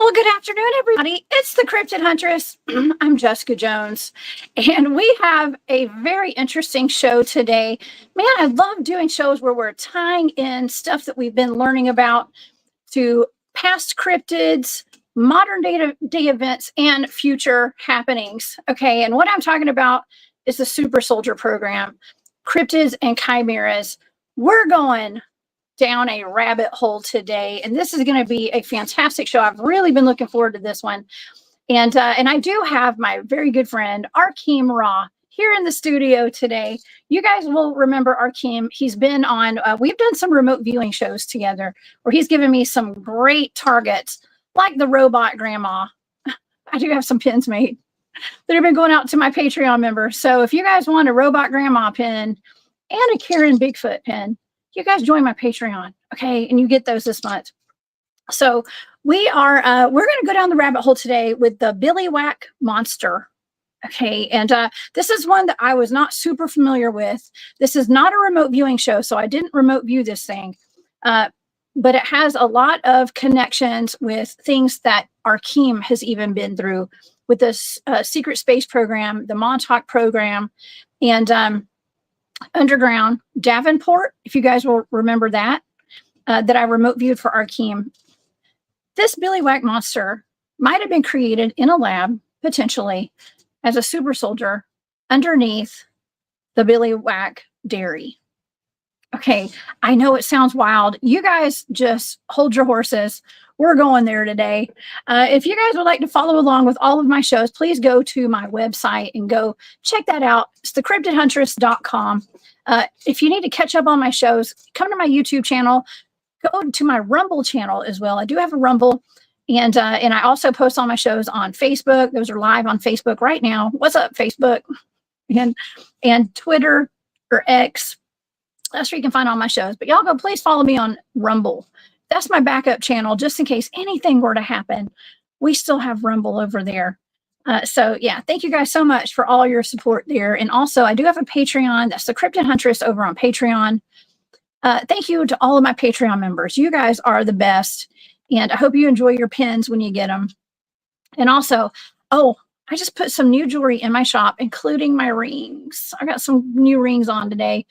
Well, good afternoon, everybody. It's the Cryptid Huntress. I'm Jessica Jones, and we have a very interesting show today. Man, I love doing shows where we're tying in stuff that we've been learning about to past cryptids, modern day events, and future happenings. Okay, and what I'm talking about is the Super Soldier program, cryptids and chimeras. We're going down a rabbit hole today, and this is going to be a fantastic show. I've really been looking forward to this one, and I do have my very good friend Arkheim Ra here in the studio today. You guys will remember Arkheim. He's been on we've done some remote viewing shows together where he's given me some great targets like the robot grandma. I do have some pins made that have been going out to my Patreon members, so if you guys want a robot grandma pin and a Karen Bigfoot pin, you guys join my Patreon, okay? And you get those this month. So we're going to go down the rabbit hole today with the Billiwhack Monster, okay? And this is one that I was not super familiar with. This is not a remote viewing show, so I didn't remote view this thing. But it has a lot of connections with things that Arkheim has even been through with this secret space program, the Montauk program, and Underground Davenport, if you guys will remember that, that I remote viewed for Arkheim. This Billiwhack Monster might have been created in a lab, potentially, as a super soldier underneath the Billiwhack Dairy. Okay, I know it sounds wild. You guys just hold your horses. We're going there today. If you guys would like to follow along with all of my shows, please go to my website and go check that out. It's thecryptidhuntress.com. If you need to catch up on my shows, come to my YouTube channel. Go to my Rumble channel as well. I do have a Rumble, and I also post all my shows on Facebook. Those are live on Facebook right now. What's up, Facebook? And Twitter or X. That's where you can find all my shows. But y'all go, please follow me on Rumble. That's my backup channel, just in case anything were to happen. We still have Rumble over there. So yeah, thank you guys so much for all your support there. And also, I do have a Patreon. That's the Cryptid Huntress over on Patreon. Thank you to all of my Patreon members. You guys are the best. And I hope you enjoy your pins when you get them. And also, oh, I just put some new jewelry in my shop, including my rings. I got some new rings on today.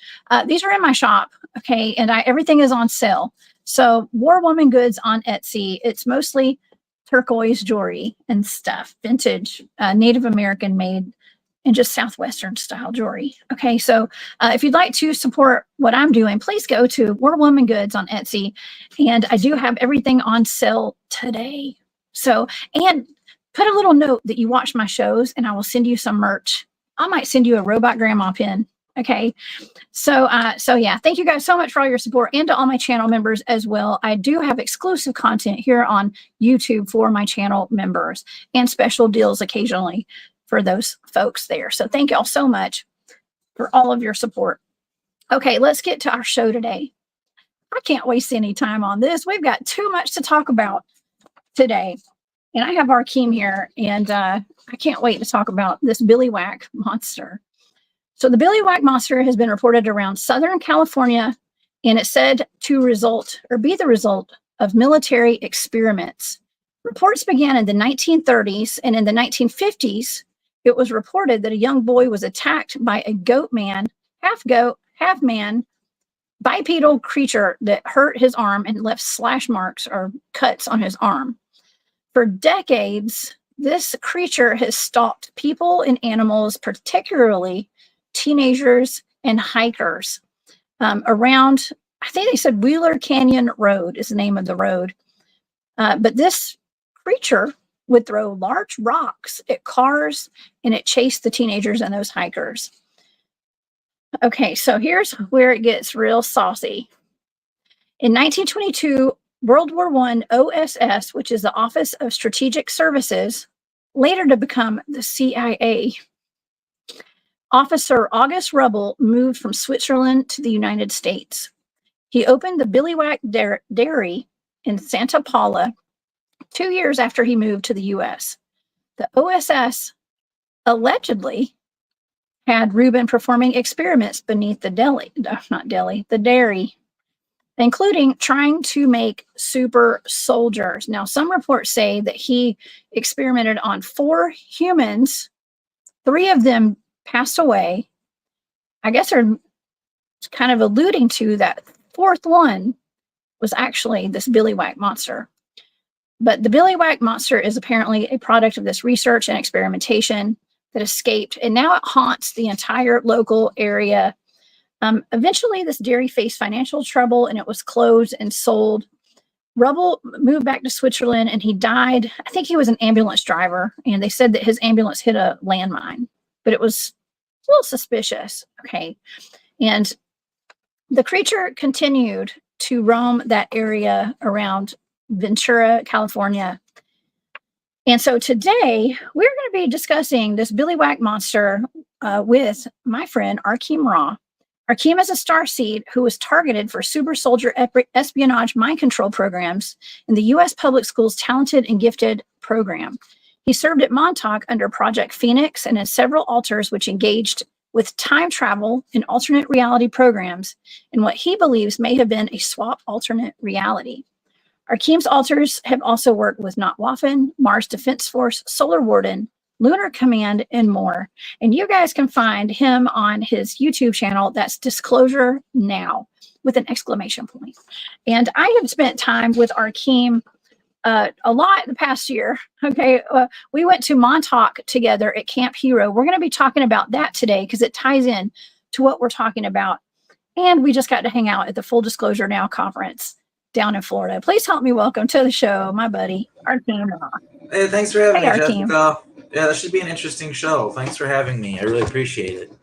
These are in my shop, okay? And everything is on sale. So War Woman Goods on Etsy. It's mostly turquoise jewelry and stuff, vintage, Native American made, and just Southwestern style jewelry. Okay, so if you'd like to support what I'm doing, please go to War Woman Goods on Etsy. And I do have everything on sale today. So, and put a little note that you watch my shows and I will send you some merch. I might send you a robot grandma pin. Okay. So yeah, thank you guys so much for all your support, and to all my channel members as well. I do have exclusive content here on YouTube for my channel members and special deals occasionally for those folks there. So thank y'all so much for all of your support. Okay, let's get to our show today. I can't waste any time on this. We've got too much to talk about today. And I have Arkheim here, and I can't wait to talk about this Billiwhack Monster. So the Billiwhack Monster has been reported around Southern California, and it's said to be the result of military experiments. Reports began in the 1930s, and in the 1950s, it was reported that a young boy was attacked by a goat man, half goat, half man, bipedal creature that hurt his arm and left slash marks or cuts on his arm. For decades, this creature has stalked people and animals, particularly teenagers and hikers, around, I think they said Wheeler Canyon Road is the name of the road. But this creature would throw large rocks at cars, and it chased the teenagers and those hikers. Okay, so here's where it gets real saucy. In 1922, World War I OSS, which is the Office of Strategic Services, later to become the CIA, Officer August Ruble moved from Switzerland to the United States. He opened the Billiwhack Dairy in Santa Paula 2 years after he moved to the U.S. The OSS allegedly had Rubin performing experiments beneath the dairy, including trying to make super soldiers. Now, some reports say that he experimented on 4 humans. 3 of them passed away. I guess they're kind of alluding to that 4th one was actually this Billiwhack monster. But the Billiwhack monster is apparently a product of this research and experimentation that escaped, and now it haunts the entire local area. Eventually, this dairy faced financial trouble, and it was closed and sold. Ruble moved back to Switzerland, and he died. I think he was an ambulance driver, and they said that his ambulance hit a landmine, but it was a little suspicious. Okay, and the creature continued to roam that area around Ventura, California. And so today we're going to be discussing this Billiwhack monster with my friend Arkheim Ra. Arkheim is a starseed who was targeted for super soldier espionage mind control programs in the U.S. Public Schools Talented and Gifted program. He served at Montauk under Project Phoenix and in several alters which engaged with time travel and alternate reality programs in what he believes may have been a swap alternate reality. Arkheim's alters have also worked with Notwaffen, Mars Defense Force, Solar Warden, Lunar Command, and more. And you guys can find him on his YouTube channel. That's Disclosure Now with an exclamation point. And I have spent time with Arkheim a lot the past year. Okay, we went to Montauk together at Camp Hero. We're going to be talking about that today because it ties in to what we're talking about. And we just got to hang out at the Full Disclosure Now conference down in Florida. Please help me welcome to the show my buddy Arkheim Ra. Hey, thanks for having me, Arkheim. Jessica. Yeah, this should be an interesting show. Thanks for having me. I really appreciate it.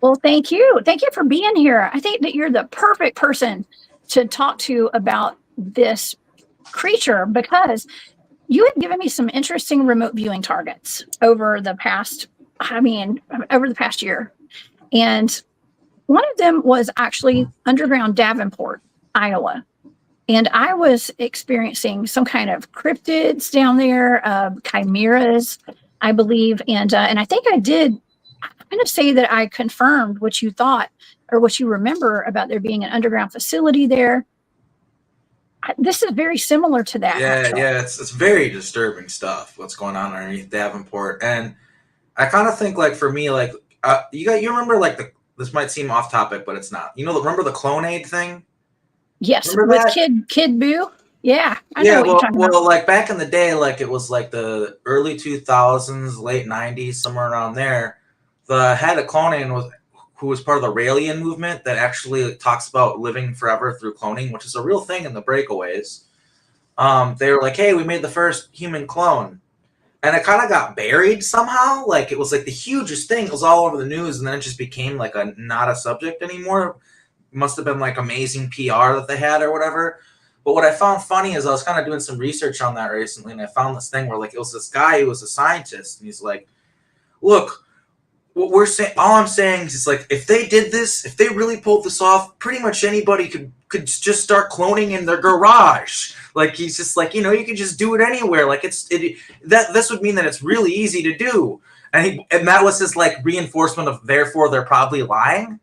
Well, thank you. Thank you for being here. I think that you're the perfect person to talk to about this creature because you have given me some interesting remote viewing targets over the past year. And one of them was actually underground Davenport, Iowa. And I was experiencing some kind of cryptids down there, chimeras, I believe. And I think I'm going to say that I confirmed what you thought or what you remember about there being an underground facility there. This is very similar to that. Yeah, it's very disturbing stuff, what's going on underneath Davenport. And I kind of think, like, for me, like, you remember, like, this might seem off topic, but it's not. You know, remember the Clonade thing? Yes, with Kid Boo. Yeah, I know what you're talking about. Well, like back in the day, like it was like the early 2000s, late 90s, somewhere around there. The head of Clonade who was part of the Raelian movement that actually talks about living forever through cloning, which is a real thing in the breakaways. They were like, hey, we made the first human clone. And it kind of got buried somehow. Like it was like the hugest thing. It was all over the news, and then it just became like not a subject anymore. It must have been like amazing PR that they had or whatever. But what I found funny is I was kind of doing some research on that recently, and I found this thing where like it was this guy who was a scientist, and he's like, look, what we're saying, all I'm saying is like if they did this, if they really pulled this off, pretty much anybody could just start cloning in their garage. Like he's just like, you know, you could just do it anywhere. Like this would mean that it's really easy to do. And that was his like reinforcement of therefore they're probably lying.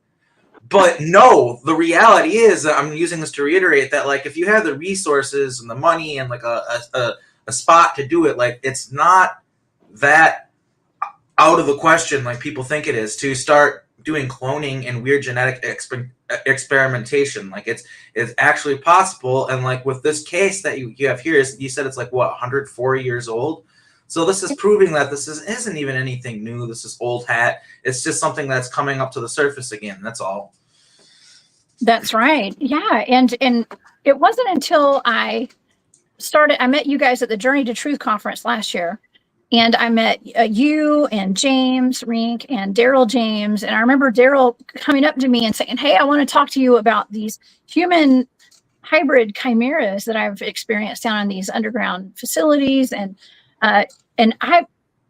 But no, the reality is, I'm using this to reiterate that like if you have the resources and the money and like a spot to do it, like it's not that out of the question like people think it is to start doing cloning and weird genetic experimentation. Like it's actually possible. And like with this case that you have here, you said it's like what, 104 years old. So this is proving that this isn't even anything new. This is old hat. It's just something that's coming up to the surface again. That's all. That's right. Yeah. And it wasn't until I I met you guys at the Journey to Truth conference last year. And I met you and James Rink and Daryl James. And I remember Daryl coming up to me and saying, hey, I want to talk to you about these human hybrid chimeras that I've experienced down in these underground facilities. And I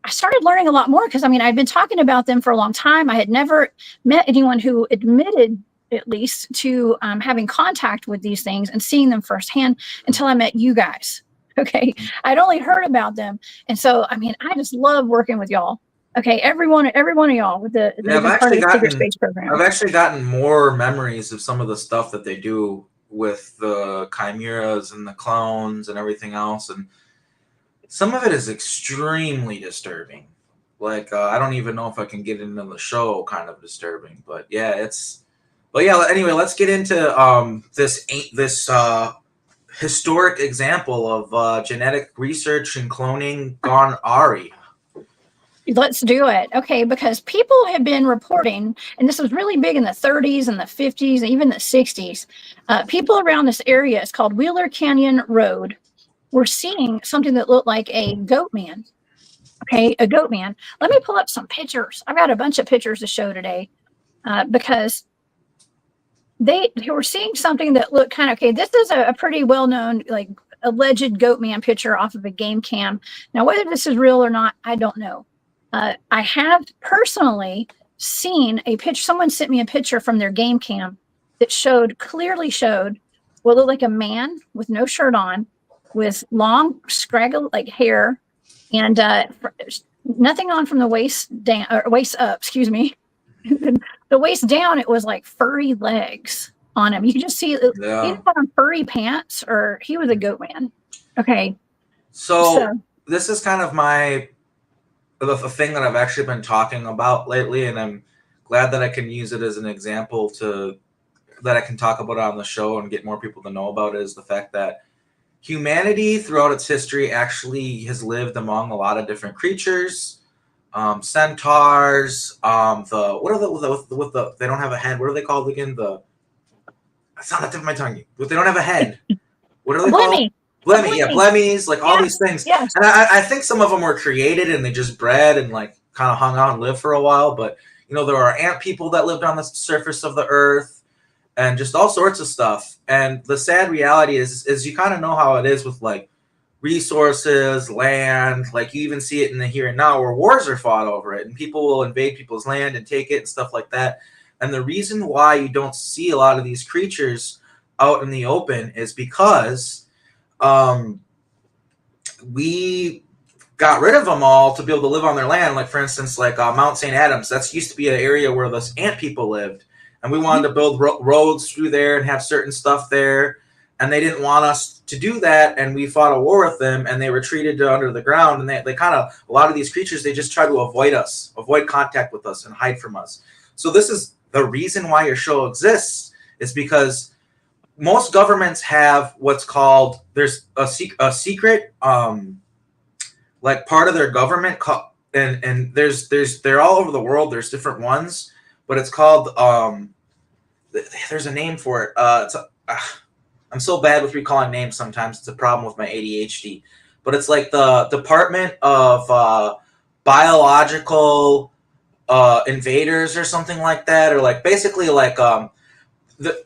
started learning a lot more because, I mean, I'd been talking about them for a long time. I had never met anyone who admitted, at least, to having contact with these things and seeing them firsthand until I met you guys. Okay. I'd only heard about them. And so, I mean, I just love working with y'all. Okay. Every one of y'all with the secret space program. I've actually gotten more memories of some of the stuff that they do with the chimeras and the clones and everything else. And some of it is extremely disturbing. Like, I don't even know if I can get into the show, kind of disturbing, but yeah, anyway, let's get into this historic example of genetic research and cloning gone awry. Let's do it. Okay, because people have been reporting, and this was really big in the 30s and the 50s and even the 60s. People around this area, it's called Wheeler Canyon Road, were seeing something that looked like a goat man. Okay, a goat man. Let me pull up some pictures. I've got a bunch of pictures to show today because they were seeing something that looked kind of, okay, this is a pretty well-known, like, alleged goat man picture off of a game cam. Now, whether this is real or not, I don't know. I have personally seen a picture. Someone sent me a picture from their game cam that clearly showed what looked like a man with no shirt on, with long, scraggle like hair, and nothing on from the waist down, or waist up. Excuse me. The waist down, it was like furry legs on him. You could just see he didn't have on furry pants, or he was a goat man. Okay. So this is kind of the thing that I've actually been talking about lately, and I'm glad that I can use it as an example that I can talk about on the show and get more people to know about, is the fact that humanity throughout its history actually has lived among a lot of different creatures. Centaurs, they don't have a head. What are they called again? It's not the tip of my tongue. But they don't have a head. What are they called? Blemmy, yeah, blemmies, like all these things. Yes. And I think some of them were created and they just bred and like kind of hung out and lived for a while. But, you know, there are ant people that lived on the surface of the earth and just all sorts of stuff. And the sad reality is you kind of know how it is with like resources, land, like you even see it in the here and now where wars are fought over it and people will invade people's land and take it and stuff like that. And the reason why you don't see a lot of these creatures out in the open is because we got rid of them all to be able to live on their land. Like, for instance, like Mount St. Adams, that's used to be an area where those ant people lived. And we wanted to build roads through there and have certain stuff there. And they didn't want us to do that. And we fought a war with them and they retreated to under the ground. And they kind of, a lot of these creatures, they just try to avoid contact with us and hide from us. So this is the reason why your show exists, is because most governments have what's called, there's a secret, like part of their government, and they're all over the world. There's different ones, but it's called, there's a name for it. I'm so bad with recalling names sometimes. It's a problem with my ADHD. But it's like the Department of Biological Invaders or something like that. Or like basically like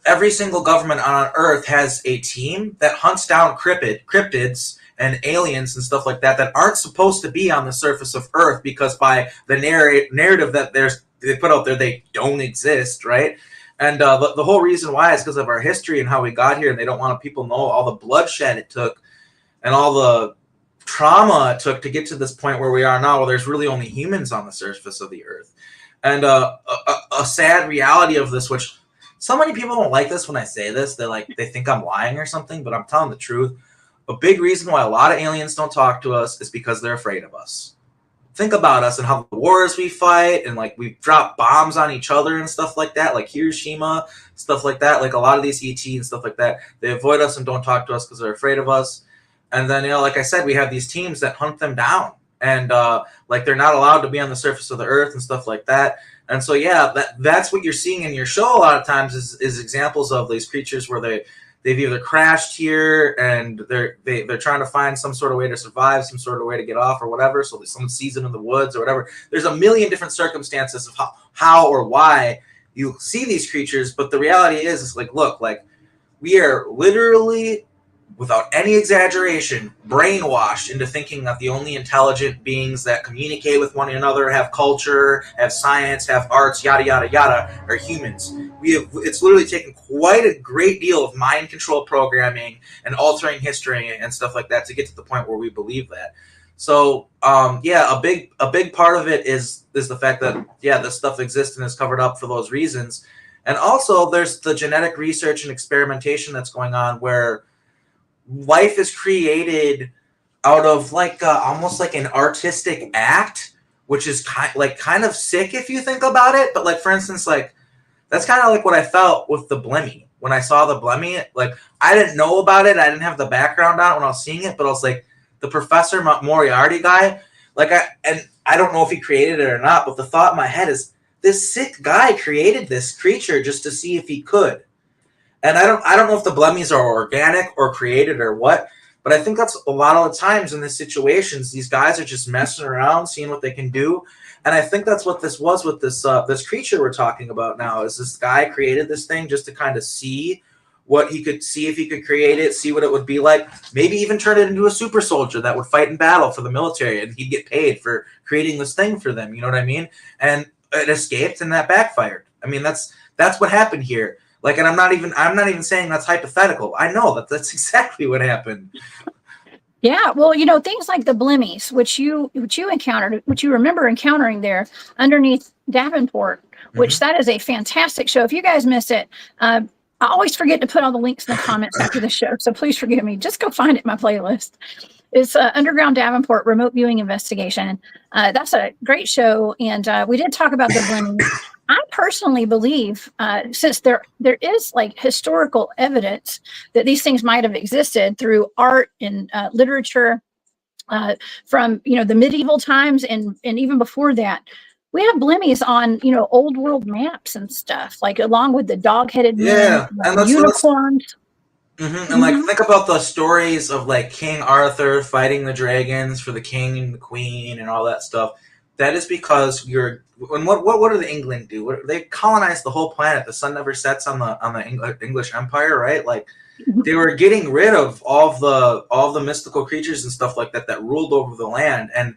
every single government on Earth has a team that hunts down cryptids and aliens and stuff like that aren't supposed to be on the surface of Earth, because by the narrative that they put out there, they don't exist, right? And the whole reason why is because of our history and how we got here, and they don't want people to know all the bloodshed it took and all the trauma it took to get to this point where we are now, where there's really only humans on the surface of the Earth. And a sad reality of this, which so many people don't like this when I say this, they think I'm lying or something, but I'm telling the truth. A big reason why a lot of aliens don't talk to us is because they're afraid of us. Think about us and how the wars we fight, and like we drop bombs on each other and stuff like that, like Hiroshima, stuff like that. Like a lot of these ET and stuff like that, they avoid us and don't talk to us because they're afraid of us. And then, you know, like I said, we have these teams that hunt them down, and like they're not allowed to be on the surface of the Earth and stuff like that. And so, yeah, that's what you're seeing in your show a lot of times is examples of these creatures where they they've either crashed here and they're trying to find some sort of way to survive, some sort of way to get off or whatever. So someone sees them in the woods or whatever. There's a million different circumstances of how or why you see these creatures. But the reality is, it's like, look, like we are literally, without any exaggeration, brainwashed into thinking that the only intelligent beings that communicate with one another, have culture, have science, have arts, yada, yada, yada, are humans. It's literally taken quite a great deal of mind control programming and altering history and stuff like that to get to the point where we believe that. So, yeah, a big part of it is the fact that, yeah, this stuff exists and is covered up for those reasons. And also there's the genetic research and experimentation that's going on where life is created out of like almost like an artistic act, which is kind of sick if you think about it. But like, for instance, like that's kind of like what I felt with the Blemmy. When I saw the Blemmy, like I didn't know about it. I didn't have the background on it when I was seeing it, but I was like, the Professor Moriarty guy, like I don't know if he created it or not, but the thought in my head is this sick guy created this creature just to see if he could. And I don't know if the Blemmies are organic or created or what, but I think that's a lot of the times in these situations, these guys are just messing around, seeing what they can do. And I think that's what this was with this creature we're talking about now, is this guy created this thing just to kind of see what he could see, if he could create it, see what it would be like, maybe even turn it into a super soldier that would fight in battle for the military, and he'd get paid for creating this thing for them. You know what I mean? And it escaped, and that backfired. I mean, that's what happened here. Like, and I'm not even saying that's hypothetical. I know that's exactly what happened. Yeah, well, things like the Blemmies, which you encountered, which you remember encountering there underneath Davenport, which that is a fantastic show. If you guys miss it, I always forget to put all the links in the comments after the show, so please forgive me. Just go find it in my playlist. It's Underground Davenport Remote Viewing Investigation. That's a great show, and we did talk about the Blemmies. I personally believe, since there is like historical evidence that these things might have existed through art and literature from the medieval times and even before that, we have Blemmies on old world maps and stuff, like along with the dog-headed men, and unicorns. And like think about the stories of like King Arthur fighting the dragons for the king and the queen and all that stuff. That is because what do the England do? They colonized the whole planet. The sun never sets on the English Empire, right? Like they were getting rid of all the mystical creatures and stuff like that ruled over the land. And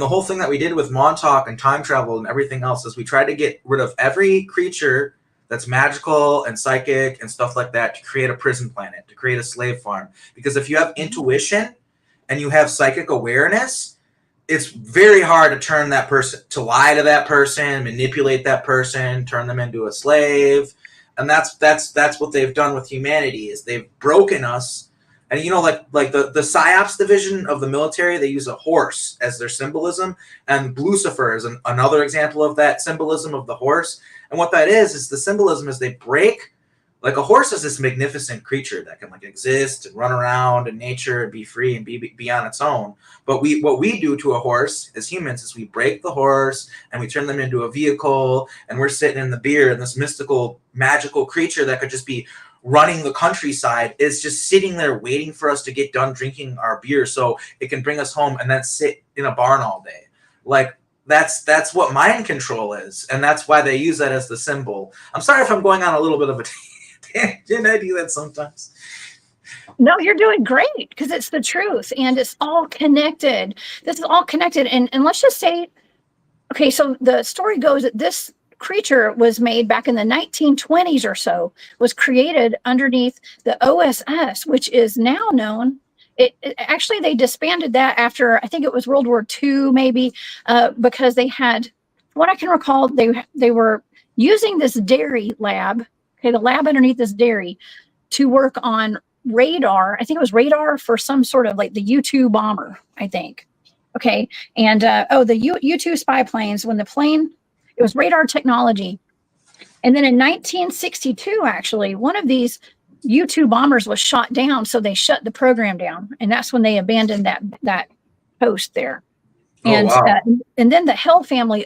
the whole thing that we did with Montauk and time travel and everything else is we tried to get rid of every creature that's magical and psychic and stuff like that to create a prison planet, to create a slave farm. Because if you have intuition and you have psychic awareness, it's very hard to turn that person, to lie to that person, manipulate that person, turn them into a slave. And that's what they've done with humanity, is they've broken us. And like the PSYOPs division of the military, they use a horse as their symbolism, and Lucifer is another example of that symbolism of the horse. And what that is the symbolism is they break, like a horse is this magnificent creature that can like exist and run around in nature and be free and be on its own. But what we do to a horse as humans is we break the horse and we turn them into a vehicle, and we're sitting in the beer, and this mystical, magical creature that could just be running the countryside is just sitting there waiting for us to get done drinking our beer so it can bring us home and then sit in a barn all day. Like, that's what mind control is, and that's why they use that as the symbol. I'm sorry if I'm going on a little bit of a tangent. I do that sometimes. No, you're doing great, because it's the truth and it's all connected. This is all connected. And let's just say, okay, so the story goes that this creature was made back in the 1920s or so, was created underneath the OSS, which is now known. Actually, they disbanded that after, I think it was World War II, maybe, because they had, what I can recall, they were using this dairy lab, okay, the lab underneath this dairy, to work on radar. I think it was radar for some sort of like the U-2 bomber, I think. Okay, and the U-2 spy planes, when the plane, it was radar technology. And then in 1962, actually, one of these U-2 bombers was shot down, so they shut the program down, and that's when they abandoned that post there. And wow. And then the Hell family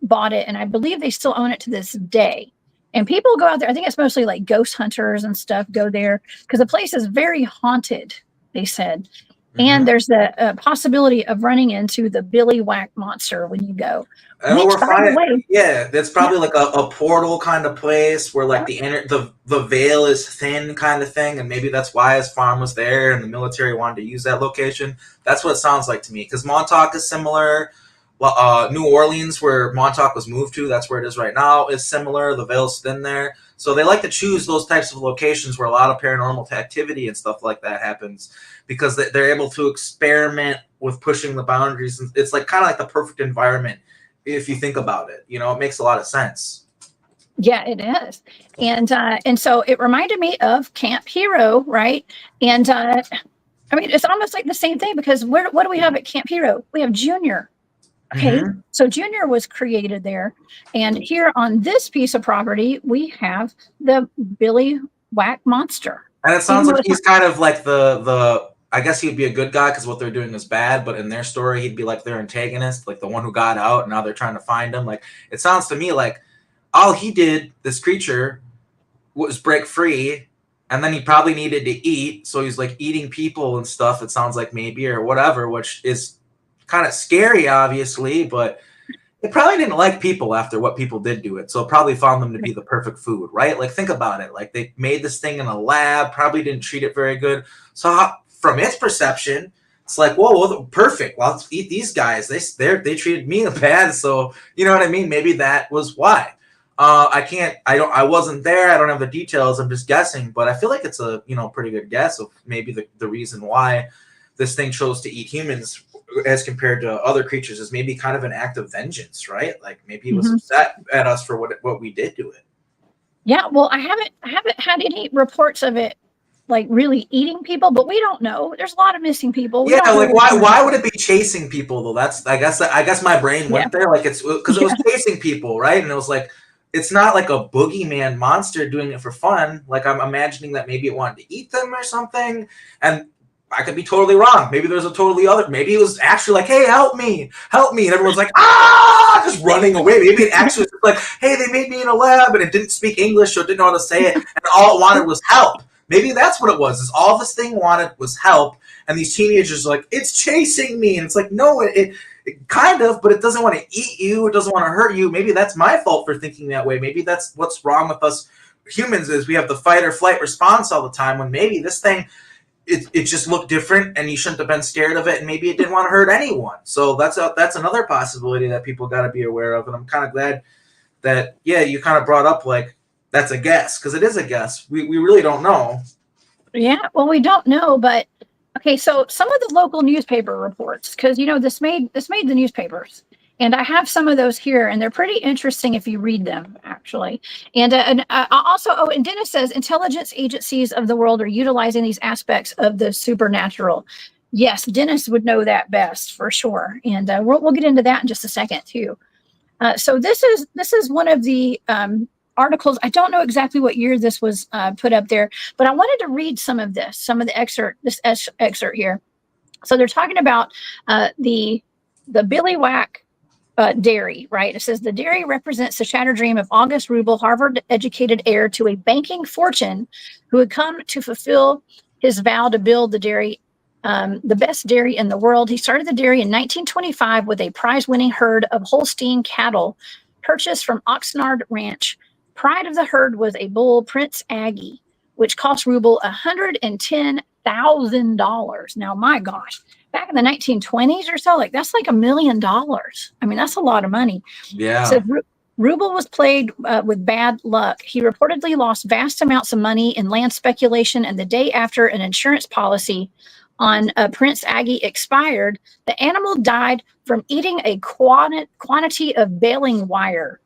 bought it, and I believe they still own it to this day. And people go out there. I think it's mostly like ghost hunters and stuff go there because the place is very haunted, they said. And there's the possibility of running into the Billiwhack Monster when you go. And Which, we're by the way, yeah, that's probably like a portal kind of place where like the veil is thin kind of thing, and maybe that's why his farm was there and the military wanted to use that location. That's what it sounds like to me, because Montauk is similar. New Orleans, where Montauk was moved to, that's where it is right now, is similar. The veil's thin there. So they like to choose those types of locations where a lot of paranormal activity and stuff like that happens, because they're able to experiment with pushing the boundaries. It's like kind of like the perfect environment if you think about it. You know, it makes a lot of sense. Yeah, it is. And so it reminded me of Camp Hero, right? And I mean, it's almost like the same thing, because what do we have at Camp Hero? We have Junior. Okay, so Junior was created there. And here on this piece of property, we have the Billiwhack Monster. And it sounds like he's kind of like the I guess he'd be a good guy because what they're doing is bad, but in their story, he'd be like their antagonist, like the one who got out, and now they're trying to find him. Like, it sounds to me like all he did, this creature, was break free, and then he probably needed to eat, so he's like eating people and stuff, it sounds like, maybe, or whatever, which is kind of scary, obviously, but it probably didn't like people after what people did to it, so it probably found them to be the perfect food, right? Like, think about it. Like, they made this thing in a lab, probably didn't treat it very good. So from its perception, it's like, whoa, well, perfect. Well, let's eat these guys. They treated me bad, so you know what I mean? Maybe that was why. I wasn't there. I don't have the details. I'm just guessing, but I feel like it's a pretty good guess of maybe the reason why this thing chose to eat humans as compared to other creatures is maybe kind of an act of vengeance, right? Like maybe he was upset at us for what we did to it. Yeah, well, I haven't had any reports of it like really eating people, but we don't know. There's a lot of missing people. We like why would it be chasing people though? That's I guess my brain went there, like it's because it was chasing people, right? And it was like, it's not like a boogeyman monster doing it for fun. Like, I'm imagining that maybe it wanted to eat them or something, and I could be totally wrong. Maybe there's a totally other. Maybe it was actually like, "Hey, help me!" And everyone's like, "Ah!" just running away. Maybe it actually was like, "Hey, they made me in a lab, and it didn't speak English, so it didn't know how to say it, and all it wanted was help." Maybe that's what it was. Is all this thing wanted was help, and these teenagers are like, "It's chasing me," and it's like, no, it kind of, but it doesn't want to eat you. It doesn't want to hurt you. Maybe that's my fault for thinking that way. Maybe that's what's wrong with us humans, is we have the fight or flight response all the time, when maybe this thing, it just looked different and you shouldn't have been scared of it, and maybe it didn't want to hurt anyone. So that's another possibility that people got to be aware of. And I'm kind of glad that, you kind of brought up, like, that's a guess, because it is a guess. We really don't know. Yeah, well, we don't know, but okay, so some of the local newspaper reports, because this made the newspapers, and I have some of those here, and they're pretty interesting if you read them, actually. And also, and Dennis says intelligence agencies of the world are utilizing these aspects of the supernatural. Yes, Dennis would know that best for sure, and we'll get into that in just a second too. So this is one of the articles. I don't know exactly what year this was put up there, but I wanted to read some of the excerpt here. So they're talking about the Billiwhack Dairy, right? It says the dairy represents the shattered dream of August Ruble, Harvard-educated heir to a banking fortune, who had come to fulfill his vow to build the dairy, the best dairy in the world. He started the dairy in 1925 with a prize-winning herd of Holstein cattle purchased from Oxnard Ranch. Pride of the herd was a bull, Prince Aggie, which cost Ruble $110,000. Now, my gosh, back in the 1920s or so, like that's like $1 million. I mean, that's a lot of money. Yeah. So Ruble was plagued with bad luck. He reportedly lost vast amounts of money in land speculation, and the day after an insurance policy on Prince Aggie expired, the animal died from eating a quantity of baling wire.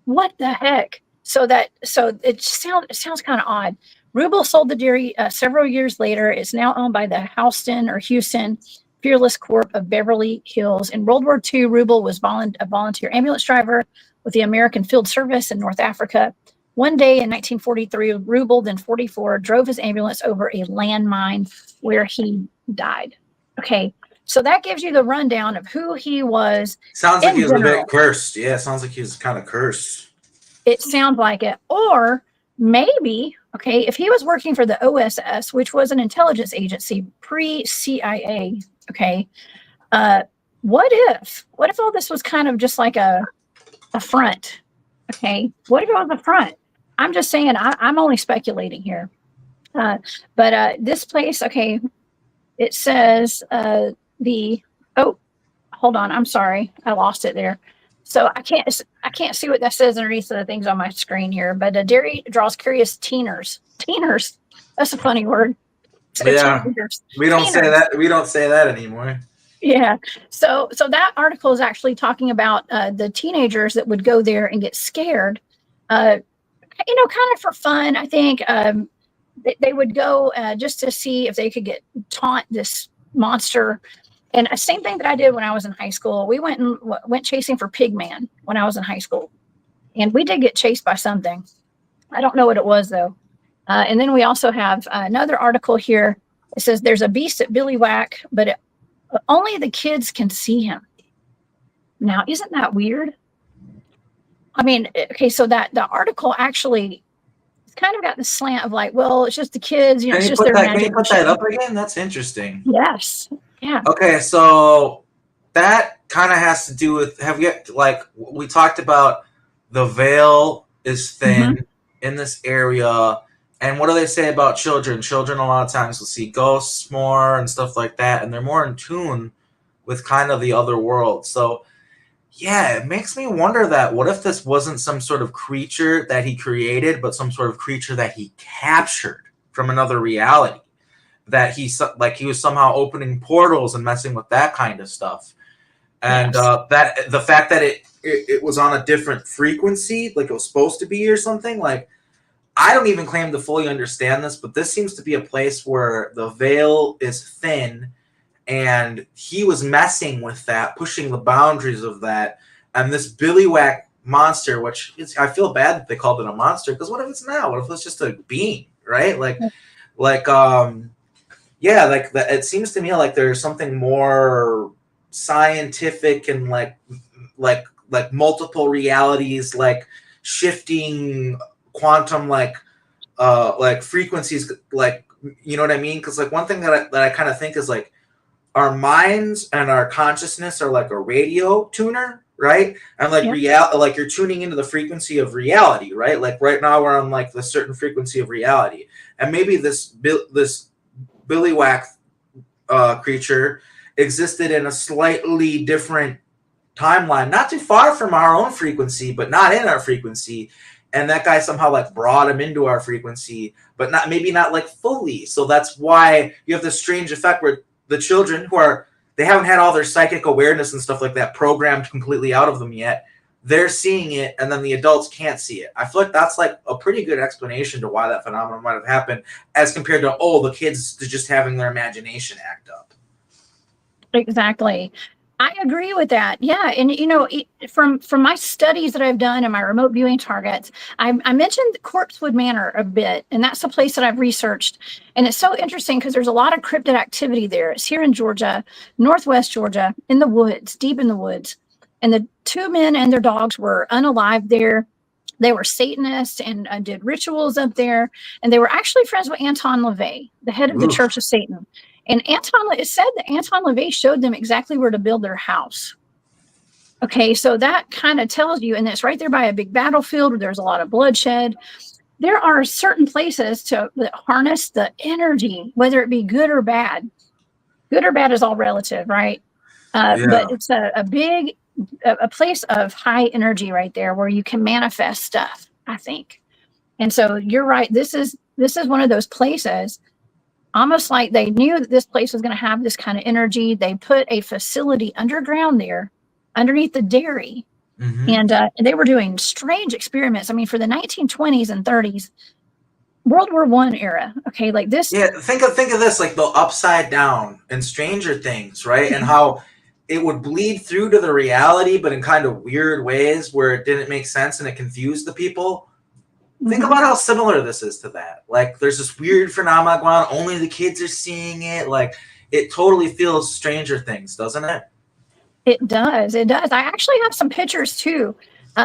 What the heck? So it sounds kind of odd. Ruble sold the dairy several years later. It's now owned by the Houston Fearless Corp of Beverly Hills. In World War II, Ruble was a volunteer ambulance driver with the American Field Service in North Africa. One day in 1943, Ruble, then 44, drove his ambulance over a landmine where he died. Okay, so that gives you the rundown of who he was. Sounds like he was a bit cursed. Yeah, sounds like he was kind of cursed. It sounds like it. Or maybe, okay, if he was working for the OSS, which was an intelligence agency pre-CIA, okay, what if all this was kind of just like a front? Okay, what if it was a front? I'm just saying, I'm only speculating here. But this place, okay, it says oh, hold on, I'm sorry, I lost it there. So I can't see what that says underneath the things on my screen here. But dairy draws curious teeners. Teeners, that's a funny word. So Yeah, teenagers. we don't say Teeners. that. We don't say that anymore. Yeah. So that article is actually talking about the teenagers that would go there and get scared. Kind of for fun. I think they would go just to see if they could taunt this monster. And same thing that I did when I was in high school. We went chasing for Pigman when I was in high school, and we did get chased by something. I don't know what it was though. And then we also have another article here. It says there's a beast at Billiwhack, but only the kids can see him. Now, isn't that weird? I mean, okay, so that the article actually kind of got the slant of like, well, it's just the kids, it's just their imagination. Can you put that up again? That's interesting. Yes. Yeah. Okay, so that kind of has to do with, we talked about the veil is thin in this area. And what do they say about children? Children a lot of times will see ghosts more and stuff like that, and they're more in tune with kind of the other world. So yeah, it makes me wonder that what if this wasn't some sort of creature that he created, but some sort of creature that he captured from another reality? That he was somehow opening portals and messing with that kind of stuff. And that the fact that it was on a different frequency, like it was supposed to be or something, like I don't even claim to fully understand this, but this seems to be a place where the veil is thin, and he was messing with that, pushing the boundaries of that. And this Billiwhack monster, which I feel bad that they called it a monster, because what if it's not? What if it's just a being, right? It seems to me like there's something more scientific and like multiple realities, like shifting quantum like frequencies, like, you know what I mean? Because like one thing that I kind of think is like our minds and our consciousness are like a radio tuner, right? And like like you're tuning into the frequency of reality, right? Like right now we're on like the certain frequency of reality, and maybe this Billiwhack creature existed in a slightly different timeline, not too far from our own frequency, but not in our frequency. And that guy somehow like brought him into our frequency, but maybe not like fully. So that's why you have this strange effect where the children they haven't had all their psychic awareness and stuff like that programmed completely out of them yet. They're seeing it, and then the adults can't see it. I feel like that's like a pretty good explanation to why that phenomenon might have happened, as compared to, the kids just having their imagination act up. Exactly. I agree with that. Yeah. And, from my studies that I've done and my remote viewing targets, I mentioned Corpsewood Manor a bit, and that's a place that I've researched. And it's so interesting because there's a lot of cryptid activity there. It's here in Georgia, Northwest Georgia, in the woods, deep in the woods. And the two men and their dogs were unalived there. They were Satanists and did rituals up there. And they were actually friends with Anton LaVey, the head of the Church of Satan. And it said that Anton LaVey showed them exactly where to build their house. Okay, so that kind of tells you, and it's right there by a big battlefield where there's a lot of bloodshed. There are certain places that harness the energy, whether it be good or bad. Good or bad is all relative, right? But it's a big place of high energy right there where you can manifest stuff, I think. And so you're right. This is one of those places. Almost like they knew that this place was going to have this kind of energy. They put a facility underground there, underneath the dairy, and they were doing strange experiments. I mean, for the 1920s and 30s, World War I era. Okay, like this. Yeah, think of this like the Upside Down and Stranger Things, right? And how it would bleed through to the reality, but in kind of weird ways where it didn't make sense and it confused the people. Think about how similar this is to that. Like, there's this weird phenomenon going on. Only the kids are seeing it. Like, it totally feels Stranger Things, doesn't it? It does. It does. I actually have some pictures, too.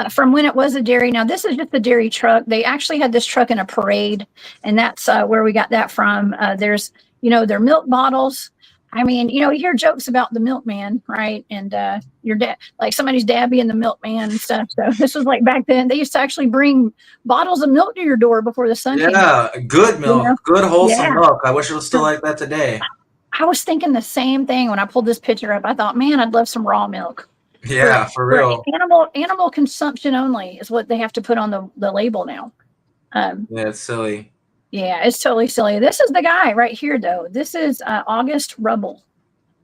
from when it was a dairy. Now, this is just the dairy truck. They actually had this truck in a parade, and that's where we got that from. There's, their milk bottles. I mean, you hear jokes about the milkman, right? And your dad, like somebody's dad being the milkman and stuff. So this was like back then. They used to actually bring bottles of milk to your door before the sun came out. Yeah, good milk, good wholesome Yeah. milk. I wish it was still like that today. I was thinking the same thing when I pulled this picture up. I thought, man, I'd love some raw milk. Yeah, for real. Animal consumption only is what they have to put on the label now. Yeah, it's silly. Yeah, it's totally silly. This is the guy right here, though. This is August Ruble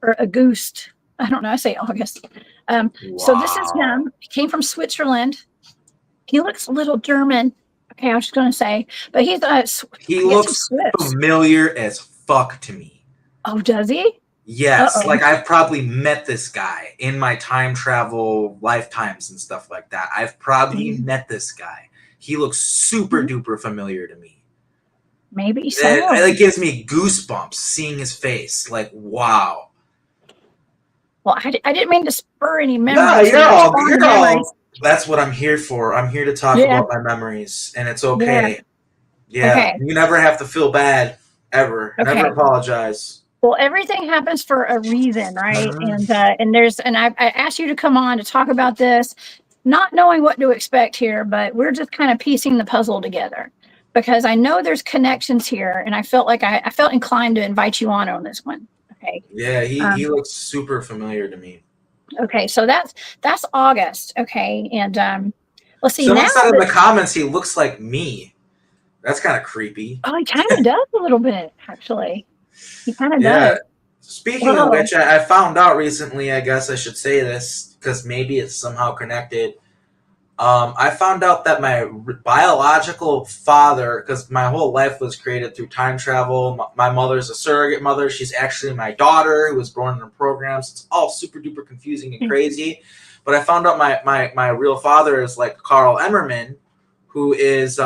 or August. I don't know. I say August. So this is him. He came from Switzerland. He looks a little German. Okay, I was just gonna say, but he's he looks familiar as fuck to me. Oh, does he? Yes, like I've probably met this guy in my time travel lifetimes and stuff like that. I've probably met this guy. He looks super duper familiar to me. Maybe so. It gives me goosebumps seeing his face. Like, wow. Well, I didn't mean to spur any memories. No, you're all. That's what I'm here for. I'm here to talk about my memories, and it's okay. Yeah. Okay. You never have to feel bad, ever. Okay. Never apologize. Well, everything happens for a reason, right? And I asked you to come on to talk about this, not knowing what to expect here, but we're just kind of piecing the puzzle together because I know there's connections here, and I felt like I felt inclined to invite you on this one. Okay. Yeah, he looks super familiar to me. Okay, so that's August. Okay, and let's see. Someone said in the comments he looks like me. That's kind of creepy. Oh, he kind of does a little bit, actually. He kind of does. Speaking of which, I found out recently, I guess I should say this because maybe it's somehow connected. I found out that my biological father, because my whole life was created through time travel. My mother's a surrogate mother. She's actually my daughter who was born in a program. So it's all super duper confusing and crazy. But I found out my real father is like Karl Emmerman, who is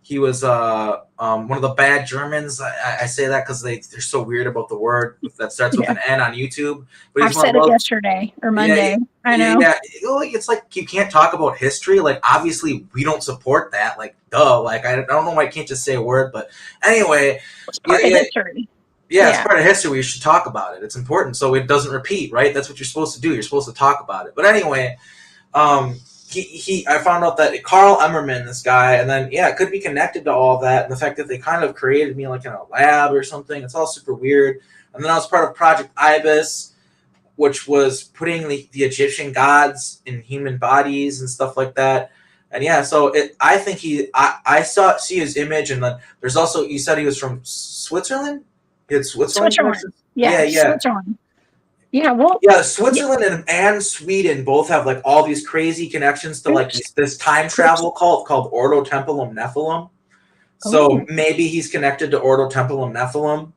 he was one of the bad Germans. I say that because they're so weird about the word that starts with an N on YouTube. But I said it yesterday or Monday. I know. Yeah, it's like you can't talk about history. Like obviously we don't support that. Like duh. Like I don't know why I can't just say a word. But anyway, it's part of history. Yeah, it's part of history. We should talk about it. It's important so it doesn't repeat. Right? That's what you're supposed to do. You're supposed to talk about it. But anyway, I found out that Karl Emmerman, this guy, and then it could be connected to all that, and the fact that they kind of created me like in a lab or something. It's all super weird. And then I was part of Project Ibis, which was putting the Egyptian gods in human bodies and stuff like that. And so I think I see his image, and then there's also, you said he was from Switzerland? He had Switzerland. Yeah. Switzerland. Yeah, well, Switzerland and Sweden both have like all these crazy connections to like this time travel cult called Ordo Templum Nephilim. So maybe he's connected to Ordo Templum Nephilim.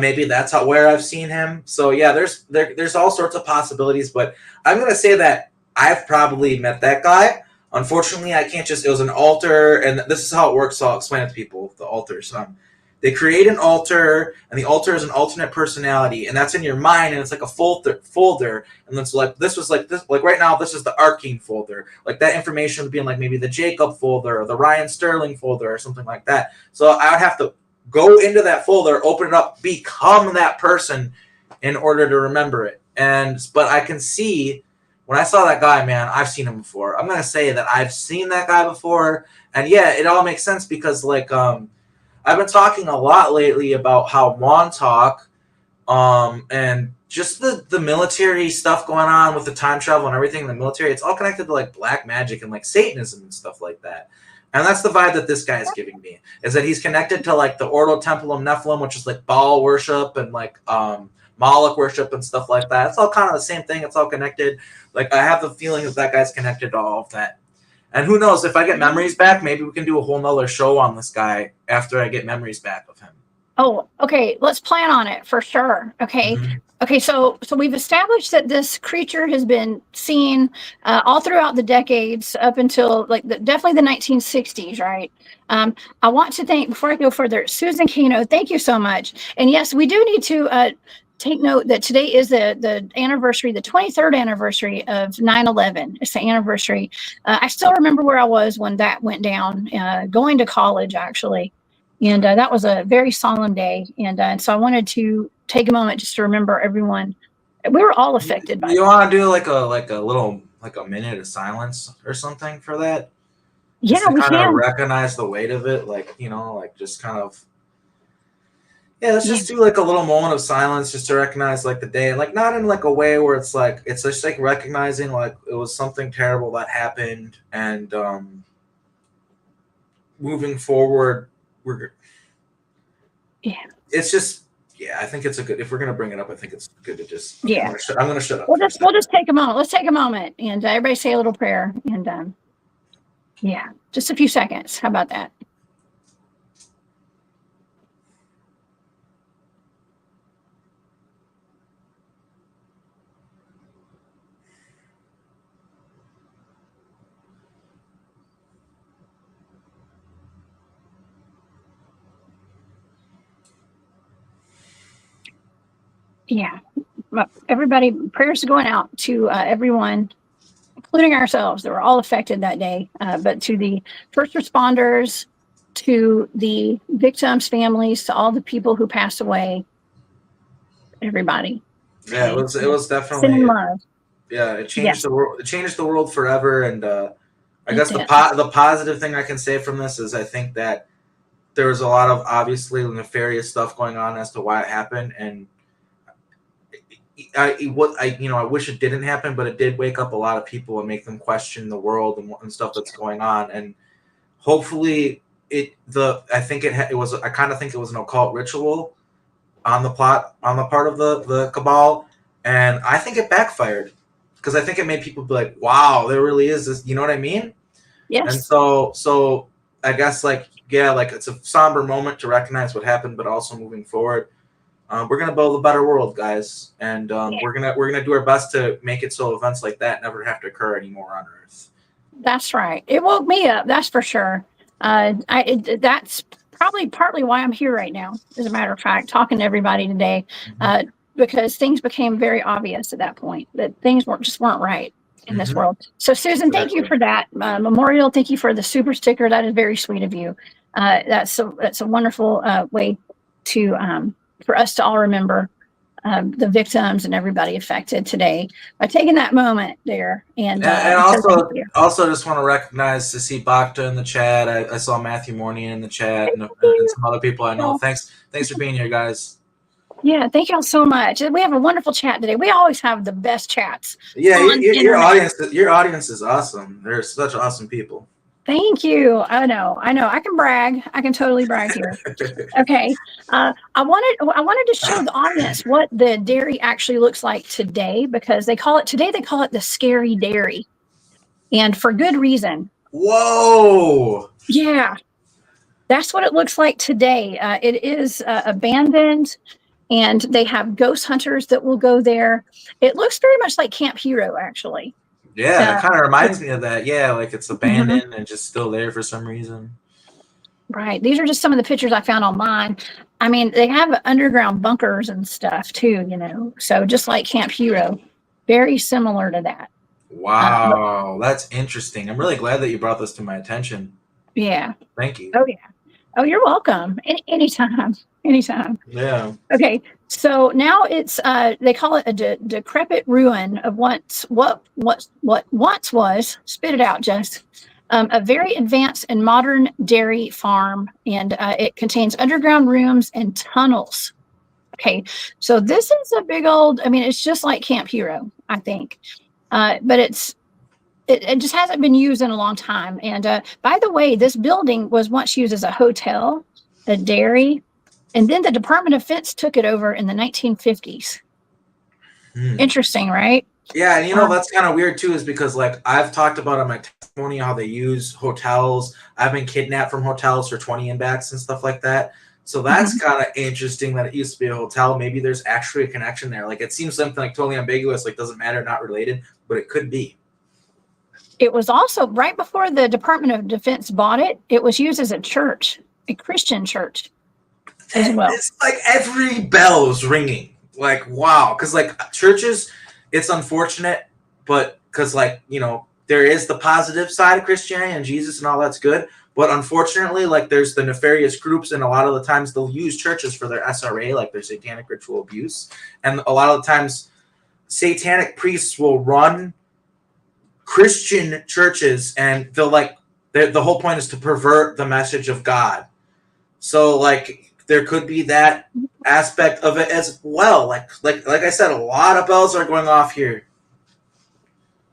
Maybe that's where I've seen him. So yeah, there's all sorts of possibilities, but I'm gonna say that I've probably met that guy. Unfortunately, I can't just. It was an altar, and this is how it works. So I'll explain it to people. The altars. They create an altar, and the altar is an alternate personality, and that's in your mind, and it's like a folder, and it's like this was like this, like right now this is the Arkheim folder, like that information would be in like maybe the Jacob folder or the Ryan Sterling folder or something like that. So I would have to go into that folder, open it up, become that person in order to remember it. But I can see when I saw that guy, man, I've seen him before. I'm gonna say that I've seen that guy before, and it all makes sense because like I've been talking a lot lately about how Montauk and just the military stuff going on with the time travel and everything in the military, it's all connected to like black magic and like Satanism and stuff like that. And that's the vibe that this guy is giving me, is that he's connected to like the Ordo Templum Nephilim, which is like Baal worship and like Moloch worship and stuff like that. It's all kind of the same thing. It's all connected. Like I have the feeling that guy's connected to all of that. And who knows, if I get memories back, maybe we can do a whole nother show on this guy after I get memories back of him. Oh, okay. Let's plan on it for sure. Okay. Mm-hmm. Okay. So we've established that this creature has been seen all throughout the decades up until like definitely the 1960s, right? I want to thank, before I go further, Susan Keno, thank you so much. And yes, we do need to take note that today is the anniversary, the 23rd anniversary of 9/11. It's the anniversary. I still remember where I was when that went down, going to college, actually. And that was a very solemn day. And so I wanted to take a moment just to remember everyone. We were all affected by You want to do like a minute of silence or something for that? Just Yeah, to we kind of can. recognize the weight of it, like, like just kind of, yeah, let's Yeah. just do like a little moment of silence just to recognize like the day, like not in like a way where it's just like recognizing like it was something terrible that happened, and moving forward, Yeah. it's just, yeah, I think it's a good, if we're gonna bring it up, I think it's good to just, okay, Yeah. I'm gonna shut up. We'll just take a moment. Let's take a moment and everybody say a little prayer. And yeah, just a few seconds. How about that? Yeah. Well, everybody, prayers are going out to everyone, including ourselves, that were all affected that day, but to the first responders, to the victims' families, to all the people who passed away, everybody. Yeah, Okay. it was Sending definitely, love. yeah, it Yeah, changed the world. It changed the world forever. And I it guess did. the positive thing I can say from this is I think that there was a lot of obviously nefarious stuff going on as to why it happened, and I wish it didn't happen, but it did wake up a lot of people and make them question the world and stuff that's going on. And hopefully, I kind of think it was an occult ritual on the part of the cabal, and I think it backfired because I think it made people be like, "Wow, there really is this." You know what I mean? And Yes, so I guess like, yeah, like it's a somber moment to recognize what happened, but also moving forward, we're gonna build a better world, guys, and we're gonna do our best to make it so events like that never have to occur anymore on Earth. that's right. It woke me up. That's for sure. That's probably partly why I'm here right now. As a matter of fact, talking to everybody today, Mm-hmm. because things became very obvious at that point that things weren't right in this Mm-hmm. world. So, Susan, thank you Exactly. for that memorial. Thank you for the super sticker. That is very sweet of you. That's a wonderful way to for us to all remember the victims and everybody affected today by taking that moment there. And So thank you. also just want to recognize to see Bhakta in the chat. I saw Matthew Morning in the chat, and some other people I know. Thanks for being here, guys. Yeah, thank y'all so much. We have a wonderful chat today. We always have the best chats. Yeah, On your internet. audience is awesome. They're such awesome people. Thank you. I know. I can brag. I can totally brag here. Okay. I wanted to show the audience what the dairy actually looks like today, because they call it the scary dairy. And for good reason. Whoa. Yeah. That's what it looks like today. It is abandoned, and they have ghost hunters that will go there. It looks very much like Camp Hero, actually. Yeah, it kind of reminds me of that. Yeah, like it's abandoned Mhm. and just still there for some reason. Right. These are just some of the pictures I found online. I mean, they have underground bunkers and stuff too, So just like Camp Hero, very similar to that. Wow, that's interesting. I'm really glad that you brought this to my attention. Yeah. Thank you. Oh yeah. Oh, you're welcome. Anytime. Anytime. Yeah. Okay. So now it's they call it a decrepit ruin of what once was, spit it out, Jess. A very advanced and modern dairy farm, and it contains underground rooms and tunnels. Okay, so this is a big old. I mean, it's just like Camp Hero, I think, but it just hasn't been used in a long time. And by the way, this building was once used as a hotel, a dairy, and then the Department of Defense took it over in the 1950s. Interesting, right? Yeah, and that's kind of weird too, is because like I've talked about in my testimony how they use hotels. I've been kidnapped from hotels for 20 and backs and stuff like that. So that's kind of interesting that it used to be a hotel. Maybe there's actually a connection there. Like it seems something like totally ambiguous, like doesn't matter, not related, but it could be. It was also right before the Department of Defense bought it. It was used as a church, a Christian church as well. It's like every bell is ringing. Like, wow. Because, like, churches, it's unfortunate, but because, like, you know, there is the positive side of Christianity and Jesus and all that's good. But unfortunately, like, there's the nefarious groups, and a lot of the times they'll use churches for their SRA, like their satanic ritual abuse. And a lot of the times, satanic priests will run Christian churches, and they'll, like, the whole point is to pervert the message of God. So, like, there could be that aspect of it as well. Like I said, a lot of bells are going off here.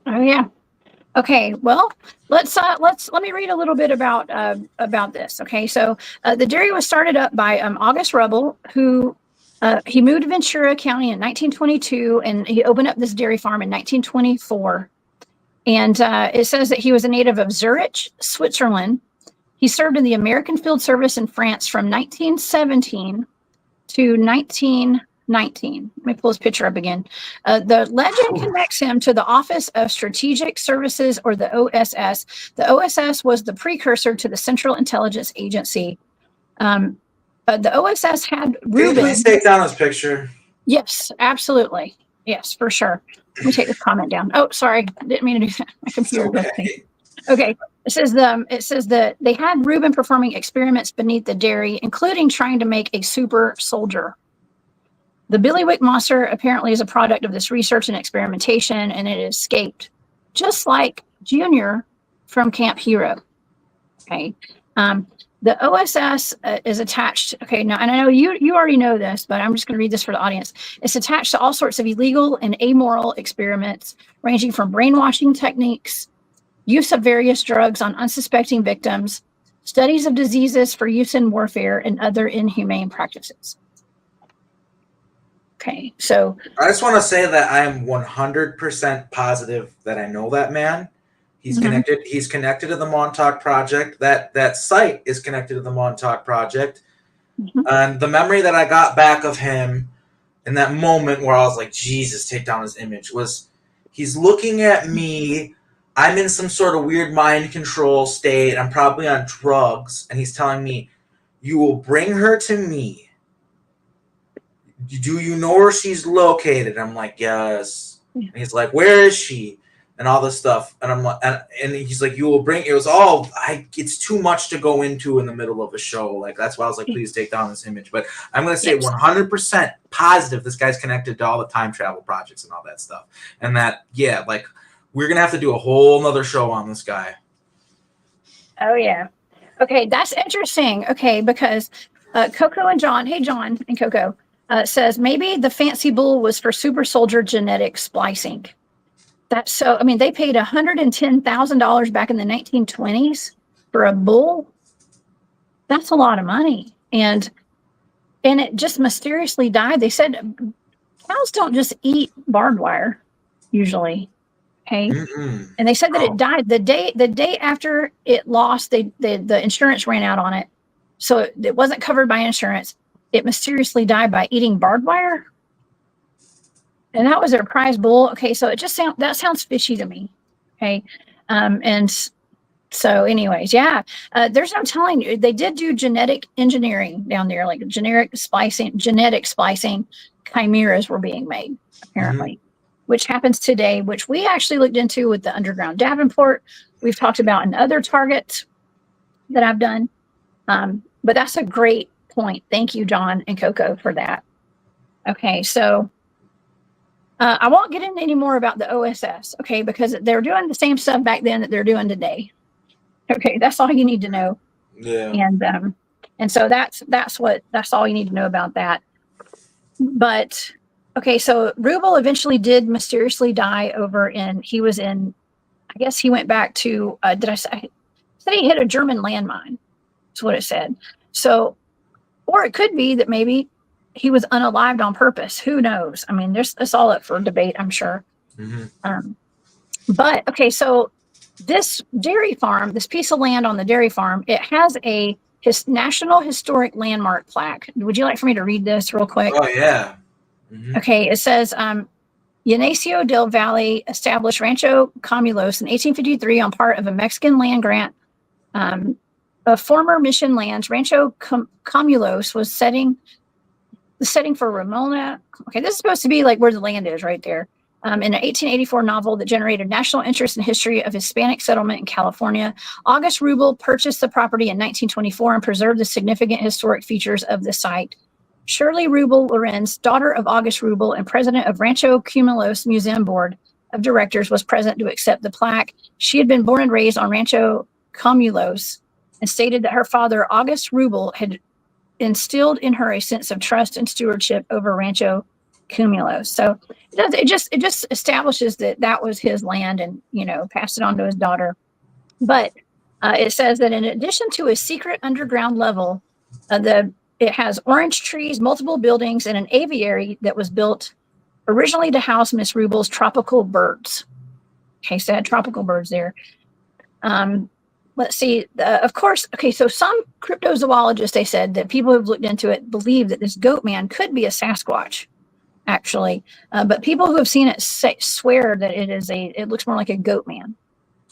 Oh yeah. Okay, well, let me read a little bit about this. Okay, so the dairy was started up by August Ruble, who he moved to Ventura County in 1922, and he opened up this dairy farm in 1924. And it says that he was a native of Zurich, Switzerland. He served in the American Field Service in France from 1917 to 1919. Let me pull his picture up again. The legend connects him to the Office of Strategic Services, or the OSS. The OSS was the precursor to the Central Intelligence Agency. The OSS had Ruben. Can you please take down his picture? Yes, absolutely. Yes, for sure. Let me take this comment down. Oh, sorry, didn't mean to do that. My computer. Okay. Okay. It says that they had Ruben performing experiments beneath the dairy, including trying to make a super soldier. The Billiwhack Monster apparently is a product of this research and experimentation, and it escaped, just like Junior from Camp Hero. Okay. The OSS is attached. Okay, now, and I know you already know this, but I'm just going to read this for the audience. It's attached to all sorts of illegal and amoral experiments, ranging from brainwashing techniques, use of various drugs on unsuspecting victims, studies of diseases for use in warfare, and other inhumane practices. Okay, so I just want to say that I am 100% positive that I know that man. He's connected. He's connected to the Montauk Project. That site is connected to the Montauk Project. And the memory that I got back of him in that moment where I was like, Jesus, take down his image, was he's looking at me. I'm in some sort of weird mind control state. I'm probably on drugs. And he's telling me, you will bring her to me. Do you know where she's located? I'm like, yes. And he's like, where is she? And all this stuff. And I'm like, and he's like, you will bring, it was all, it's too much to go into in the middle of a show. Like, that's why I was like, please take down this image. But I'm going to say 100% positive this guy's connected to all the time travel projects and all that stuff. And that, yeah, like, we're going to have to do a whole nother show on this guy. Oh, yeah. Okay, that's interesting. Okay, because Coco and John, hey, John and Coco, says maybe the fancy bull was for super soldier genetic splicing. That's so, I mean, they paid $110,000 back in the 1920s for a bull. That's a lot of money. And it just mysteriously died. They said cows don't just eat barbed wire usually. Okay. And they said that it died the day after it lost, the insurance ran out on it. So it wasn't covered by insurance. It mysteriously died by eating barbed wire. And that was their prize bull. Okay, so it just sounds fishy to me. Okay, and so, anyways, yeah, there's no telling you. They did do genetic engineering down there, like genetic splicing. Chimeras were being made apparently, which happens today. Which we actually looked into with the underground Davenport. We've talked about in other targets that I've done. But that's a great point. Thank you, John and Coco, for that. Okay, so. I won't get into any more about the OSS, okay, because they're doing the same stuff back then that they're doing today. Okay, that's all you need to know. Yeah. And so that's all you need to know about that. But okay, so Ruble eventually did mysteriously die I guess he went back to did I say said he hit a German landmine. That's what it said. So, or it could be that maybe he was unalived on purpose. Who knows? I mean, it's all up for debate, I'm sure. But okay, so this dairy farm, this piece of land on the dairy farm, it has a National Historic Landmark plaque. Would you like for me to read this real quick? Oh, yeah. Okay, it says, Ignacio del Valle established Rancho Comulos in 1853 on part of a Mexican land grant of former mission lands. Rancho Comulos was setting the setting for Ramona. Okay, this is supposed to be like where the land is, right there. In an 1884 novel that generated national interest in the history of Hispanic settlement in California, August Ruble purchased the property in 1924 and preserved the significant historic features of the site. Shirley Ruble Lorenz, daughter of August Ruble and president of Rancho Cumulos Museum Board of Directors, was present to accept the plaque. She had been born and raised on Rancho Cumulos and stated that her father, August Ruble, had instilled in her a sense of trust and stewardship over Rancho Cumulos. So it just establishes that that was his land, and passed it on to his daughter. But it says that in addition to a secret underground level, it has orange trees, multiple buildings, and an aviary that was built originally to house Miss Ruble's tropical birds. Okay, so it had tropical birds there. Let's see. Of course, okay, so some cryptozoologists, they said that people who've looked into it believe that this goat man could be a Sasquatch, actually. But people who have seen it swear that it looks more like a goat man.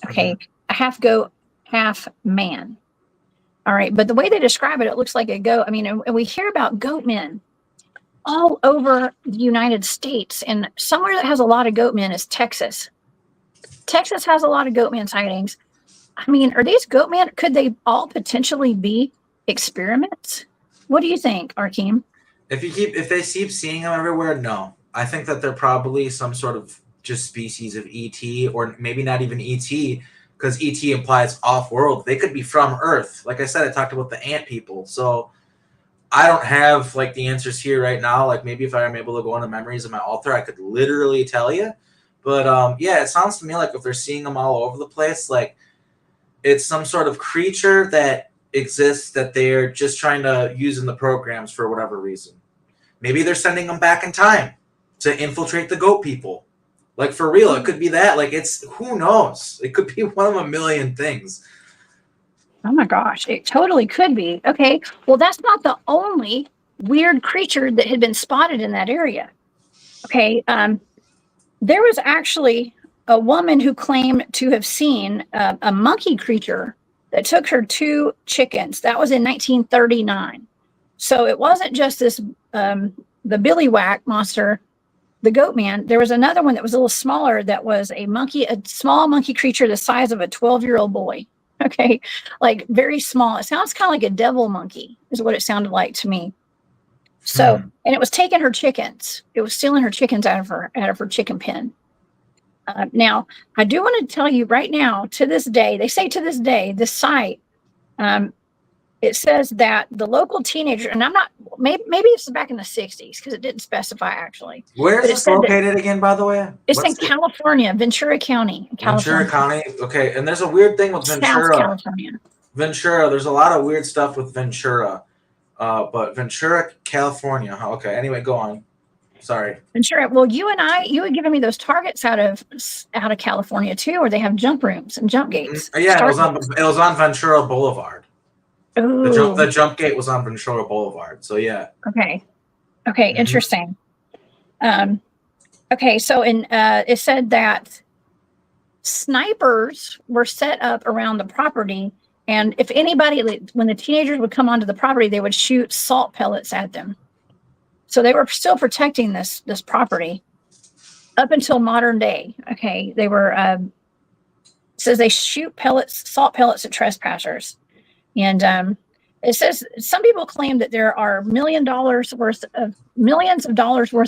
Okay, a half goat, half man. All right, but the way they describe it, it looks like a goat. I mean, and we hear about goat men all over the United States, and somewhere that has a lot of goat men is Texas. Texas has a lot of goat man sightings. I mean, are these goat men, could they all potentially be experiments? What do you think, Arkheim? If they keep seeing them everywhere, no. I think that they're probably some sort of just species of ET, or maybe not even ET, because ET implies off-world. They could be from Earth. Like I said, I talked about the ant people. So I don't have like the answers here right now. Like maybe if I am able to go into memories of my altar, I could literally tell you. But yeah, it sounds to me like if they're seeing them all over the place, like it's some sort of creature that exists that they're just trying to use in the programs for whatever reason. Maybe they're sending them back in time to infiltrate the goat people. Like for real, it could be that. Like who knows? It could be one of a million things. Oh my gosh, it totally could be. Okay, well, that's not the only weird creature that had been spotted in that area. Okay, there was actually a woman who claimed to have seen a monkey creature that took her 2 chickens. That was in 1939. So it wasn't just this, the Billiwhack Monster, the goat man. There was another one that was a little smaller that was a small monkey creature the size of a 12-year-old boy. Okay, like very small. It sounds kind of like a devil monkey is what it sounded like to me. So, and it was taking her chickens. It was stealing her chickens out of her chicken pen. Now, I do want to tell you right now, to this day, they say to this day, this site, it says that the local teenager, and I'm not, maybe it's back in the 60s because it didn't specify actually. Where is this located again, by the way? It's in California, Ventura County. Ventura County, okay. And there's a weird thing with Ventura. South California. Ventura, there's a lot of weird stuff with Ventura. But Ventura, California. Okay, anyway, go on. Sorry. Ventura. Well, you had given me those targets out of California too, where they have jump rooms and jump gates. Yeah, it was on Ventura Boulevard. Ooh. The jump gate was on Ventura Boulevard. So yeah. Okay. Interesting. Okay, so it said that snipers were set up around the property, and if anybody, when the teenagers would come onto the property, they would shoot salt pellets at them. So they were still protecting this property up until modern day. Okay, they were says they shoot salt pellets at trespassers. And it says some people claim that there are millions of dollars worth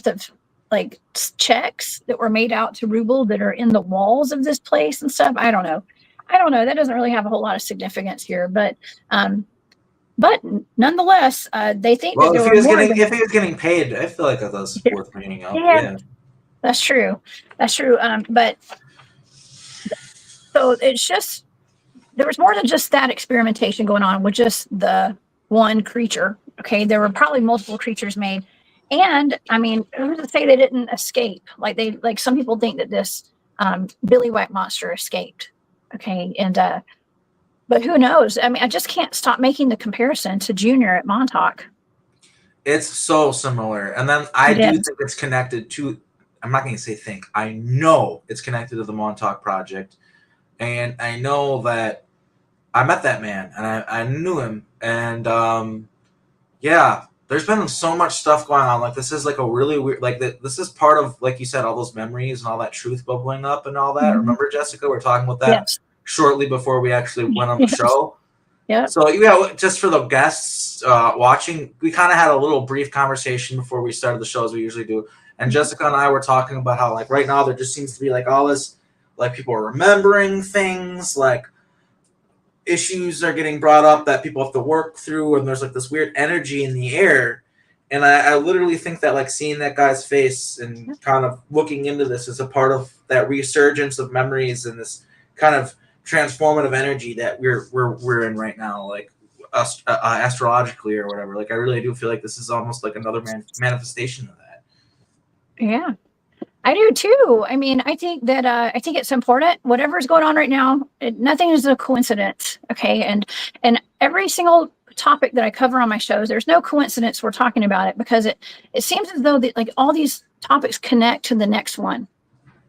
of like checks that were made out to Ruble that are in the walls of this place and stuff. I don't know. That doesn't really have a whole lot of significance here, but nonetheless, they think that there were more. If he was getting paid, I feel like that was worth bringing up. Yeah, that's true. But so it's just. There was more than just that experimentation going on with just the one creature. Okay, there were probably multiple creatures made, and I mean, who's to say they didn't escape? Like some people think that this Billiwhack monster escaped. Okay, and but who knows? I mean, I just can't stop making the comparison to Junior at Montauk. It's so similar, and then I do think it's connected to. I'm not going to say think. I know it's connected to the Montauk Project, and I know that I met that man and I knew him, and yeah, there's been so much stuff going on. Like this is like a really weird, like this is part of, like you said, all those memories and all that truth bubbling up and all that. Remember, Jessica, we were talking about that Yes. shortly before we actually went on the Yes. show. Yeah. So yeah, just for the guests watching, we kind of had a little brief conversation before we started the show, as we usually do. And Jessica and I were talking about how, like, right now there just seems to be like all this, like, people are remembering things, like issues are getting brought up that people have to work through, and there's like this weird energy in the air. And I literally think that, like, seeing that guy's face and kind of looking into this is a part of that resurgence of memories and this kind of transformative energy that we're in right now, like astrologically or whatever. Like, I really do feel like this is almost like another manifestation of that. Yeah, I do too. I mean, I think that I think it's important. Whatever's going on right now, nothing is a coincidence. Okay, and every single topic that I cover on my shows, there's no coincidence we're talking about it, because it seems as though that, like, all these topics connect to the next one,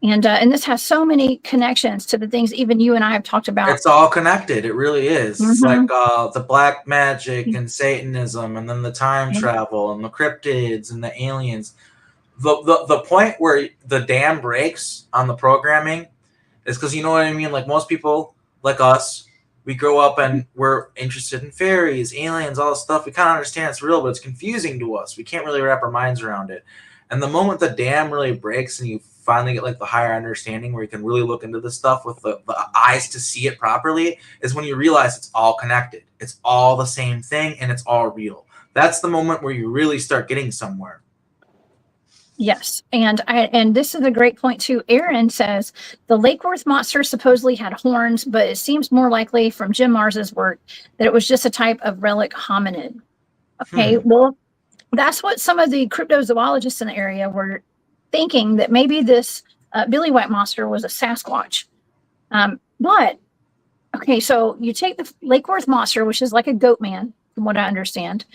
and this has so many connections to the things even you and I have talked about. It's all connected. It really is. It's like the black magic and Satanism, and then the time travel and the cryptids and the aliens. The point where the dam breaks on the programming is because, you know what I mean? Like, most people like us, we grow up and we're interested in fairies, aliens, all this stuff. We kind of understand it's real, but it's confusing to us. We can't really wrap our minds around it. And the moment the dam really breaks and you finally get like the higher understanding where you can really look into this stuff with the eyes to see it properly, is when you realize it's all connected. It's all the same thing and it's all real. That's the moment where you really start getting somewhere. Yes, and this is a great point too. Aaron says the Lake Worth monster supposedly had horns, but it seems more likely from Jim Mars's work that it was just a type of relic hominid. Okay, well, that's what some of the cryptozoologists in the area were thinking, that maybe this Billiwhack monster was a Sasquatch. But okay, so you take the Lake Worth monster, which is like a goat man, from what I understand.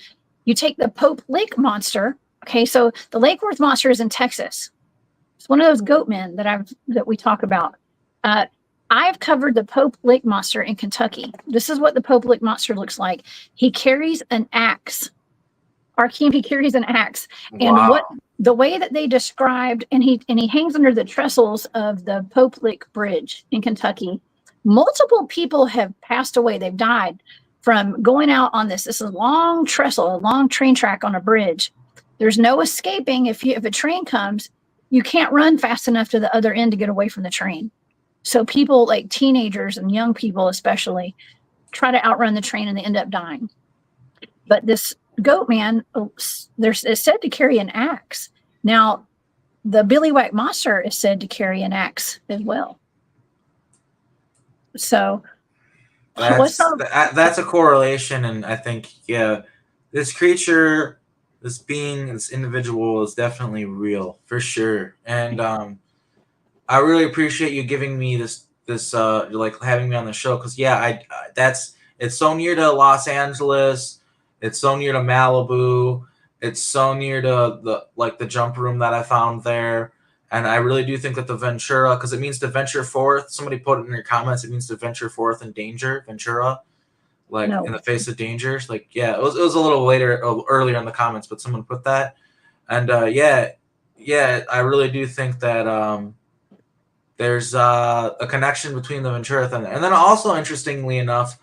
You take the Pope Lake monster. Okay, so the Lake Worth monster is in Texas. It's one of those goat men that we talk about. I've covered the Pope Lake monster in Kentucky. This is what the Pope Lake monster looks like. He carries an axe. Arkheim, he carries an axe. Wow. And the way that they described, and he hangs under the trestles of the Pope Lake Bridge in Kentucky. Multiple people have passed away. They've died from going out on this. This is a long trestle, a long train track on a bridge. There's no escaping. If a train comes, you can't run fast enough to the other end to get away from the train. So people, like teenagers and young people especially, try to outrun the train and they end up dying. But this goat man, is said to carry an axe. Now, the Billiwhack monster is said to carry an axe as well. So that's a correlation, and I think, yeah, this creature, this being, this individual is definitely real for sure. And I really appreciate you giving me this like having me on the show, because yeah, it's so near to Los Angeles, it's so near to Malibu, it's so near to the jump room that I found there. And I really do think that the Ventura, because it means to venture forth. Somebody put it in your comments, it means to venture forth in danger, Ventura. Like, in the face of dangers. Like, yeah, it was a little earlier in the comments, but someone put that. And yeah, I really do think that there's a connection between the Ventura thing. And then also, interestingly enough,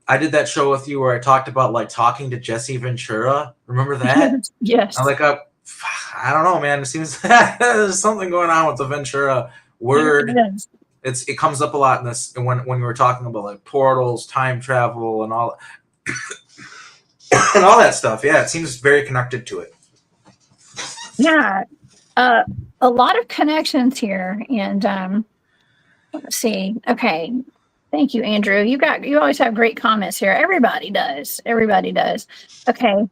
I did that show with you where I talked about, like, talking to Jesse Ventura. Remember that? Yes. I'm like, I don't know, man. It seems there's something going on with the Ventura word. It comes up a lot in this when we were talking about, like, portals, time travel, and all and all that stuff. Yeah, it seems very connected to it. Yeah, a lot of connections here, and let's see. Okay, thank you, Andrew. You always have great comments here. Everybody does. Everybody does. Okay,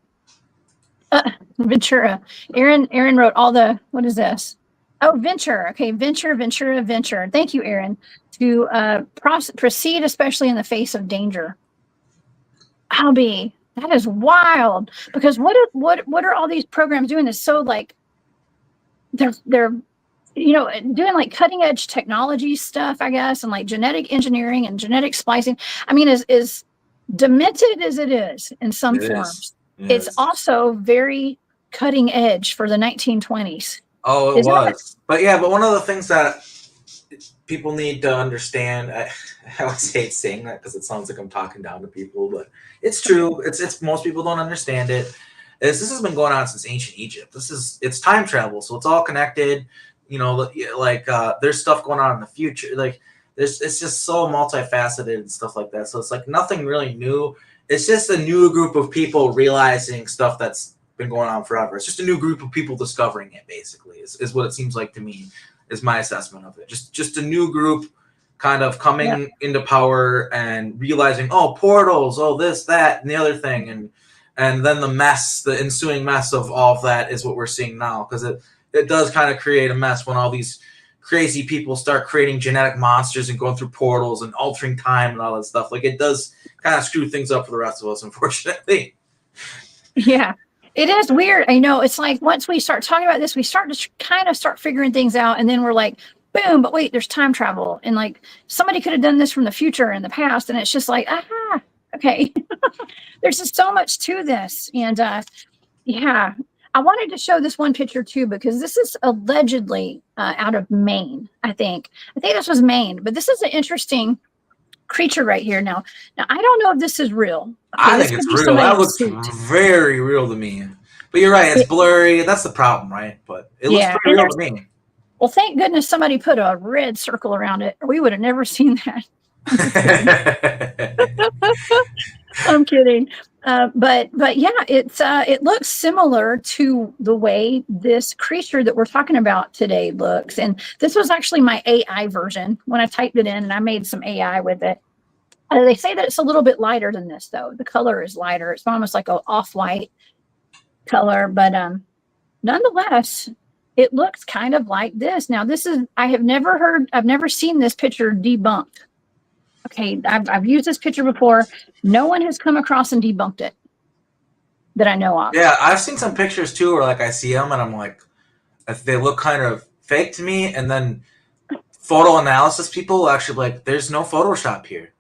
Ventura. Aaron wrote all the. What is this? Oh, venture. Okay, venture. Thank you, Aaron. To proceed, especially in the face of danger. Albie, that is wild. Because what are all these programs doing? That's so, like, they're doing, like, cutting edge technology stuff, I guess, and, like, genetic engineering and genetic splicing. I mean, as demented as it is in some forms, It's also very cutting edge for the 1920s. Oh, it was. But yeah, but one of the things that people need to understand, I always hate saying that because it sounds like I'm talking down to people, but it's true. It's most people don't understand it. This has been going on since ancient Egypt. It's time travel, so it's all connected. You know, like there's stuff going on in the future. Like it's just so multifaceted and stuff like that. So it's like nothing really new. It's just a new group of people realizing stuff that's been going on forever. It's just a new group of people discovering it, basically, is what it seems like to me, is my assessment of it. Just a new group kind of coming into power and realizing, oh, portals, oh, this, that, and the other thing. And then the ensuing mess of all of that is what we're seeing now, because it does kind of create a mess when all these crazy people start creating genetic monsters and going through portals and altering time and all that stuff. Like, it does kind of screw things up for the rest of us, unfortunately. Yeah, it is weird. I know, it's like once we start talking about this, we start to kind of start figuring things out, and then we're like, boom, but wait, there's time travel, and like somebody could have done this from the future and the past, and it's just like, aha, okay. There's just so much to this. And yeah, I wanted to show this one picture too, because this is allegedly out of Maine. I think this was Maine, but this is an interesting creature right here. Now I don't know if this is real. Okay, I think it's real. That looks very real to me. But you're right, it's blurry. That's the problem, right? But it looks pretty real to me. Well, thank goodness somebody put a red circle around it, or we would have never seen that. I'm kidding. But yeah, it looks similar to the way this creature that we're talking about today looks. And this was actually my AI version when I typed it in, and I made some AI with it. They say that it's a little bit lighter than this, though. The color is lighter. It's almost like an off-white color, but nonetheless, it looks kind of like this. Now, I've never seen this picture debunked. Okay, I've used this picture before. No one has come across and debunked it that I know of. Yeah, I've seen some pictures too where like I see them and I'm like, they look kind of fake to me, and then photo analysis people actually like, there's no Photoshop here.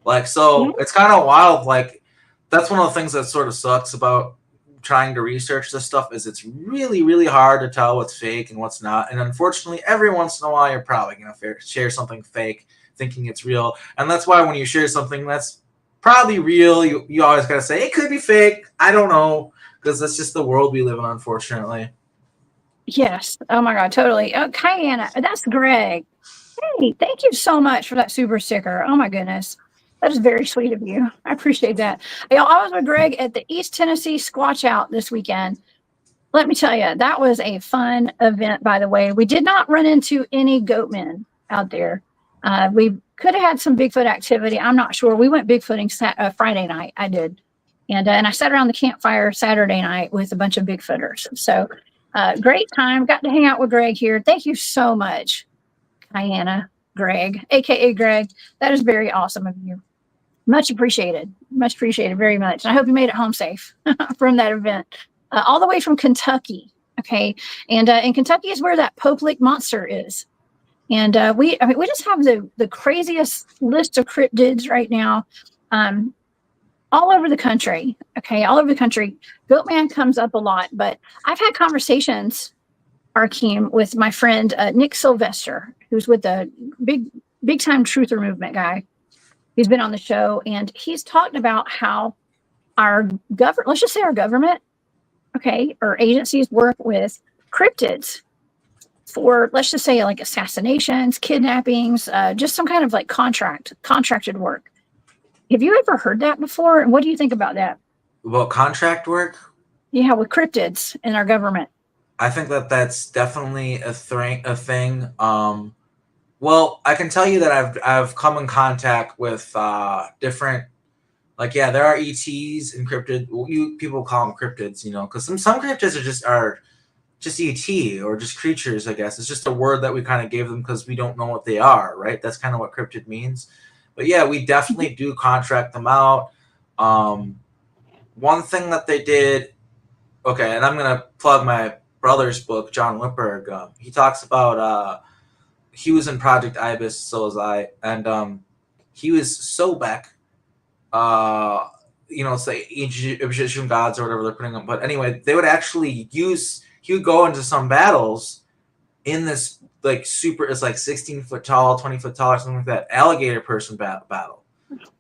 Like, so it's kind of wild. Like, that's one of the things that sort of sucks about trying to research this stuff, is it's really, really hard to tell what's fake and what's not. And unfortunately, every once in a while, you're probably going to share something fake thinking it's real. And that's why when you share something that's probably real, you always got to say, it could be fake. I don't know. Because that's just the world we live in, unfortunately. Yes. Oh, my God. Totally. Oh, Kayana, that's Greg. Hey, thank you so much for that super sticker. Oh, my goodness. That is very sweet of you. I appreciate that. I was with Greg at the East Tennessee Squatch Out this weekend. Let me tell you, that was a fun event, by the way. We did not run into any goatmen out there. We could have had some Bigfoot activity. I'm not sure. We went Bigfooting Friday night. I did. And I sat around the campfire Saturday night with a bunch of Bigfooters. So great time. Got to hang out with Greg here. Thank you so much, Diana, Greg, a.k.a. Greg. That is very awesome of you. Much appreciated. Much appreciated very much. And I hope you made it home safe from that event. All the way from Kentucky. Okay. And Kentucky is where that Billiwhack Monster is. And we just have the craziest list of cryptids right now, all over the country. Okay, all over the country. Goatman comes up a lot, but I've had conversations, Arkheim, with my friend Nick Sylvester, who's with the big time truther movement guy. He's been on the show, and he's talked about how our government, let's just say our government, okay, or agencies work with cryptids for, let's just say, like assassinations, kidnappings, just some kind of like contracted work. Have you ever heard that before? And what do you think about that? About contract work? Yeah, with cryptids in our government. I think that's definitely a thing. Well, I can tell you that I've come in contact with different, like, yeah, there are ETs and cryptid. People call them cryptids, you know, because some cryptids are just ET or just creatures, I guess. It's just a word that we kind of gave them because we don't know what they are, right? That's kind of what cryptid means. But yeah, we definitely do contract them out. One thing that they did, okay, and I'm going to plug my brother's book, John Lipperg. He talks about, he was in Project Ibis, so was I, and he was Sobek. say Egyptian gods or whatever they're putting them. But anyway, they would actually he would go into some battles in this like it's like 16 foot tall, 20 foot tall, or something like that, alligator person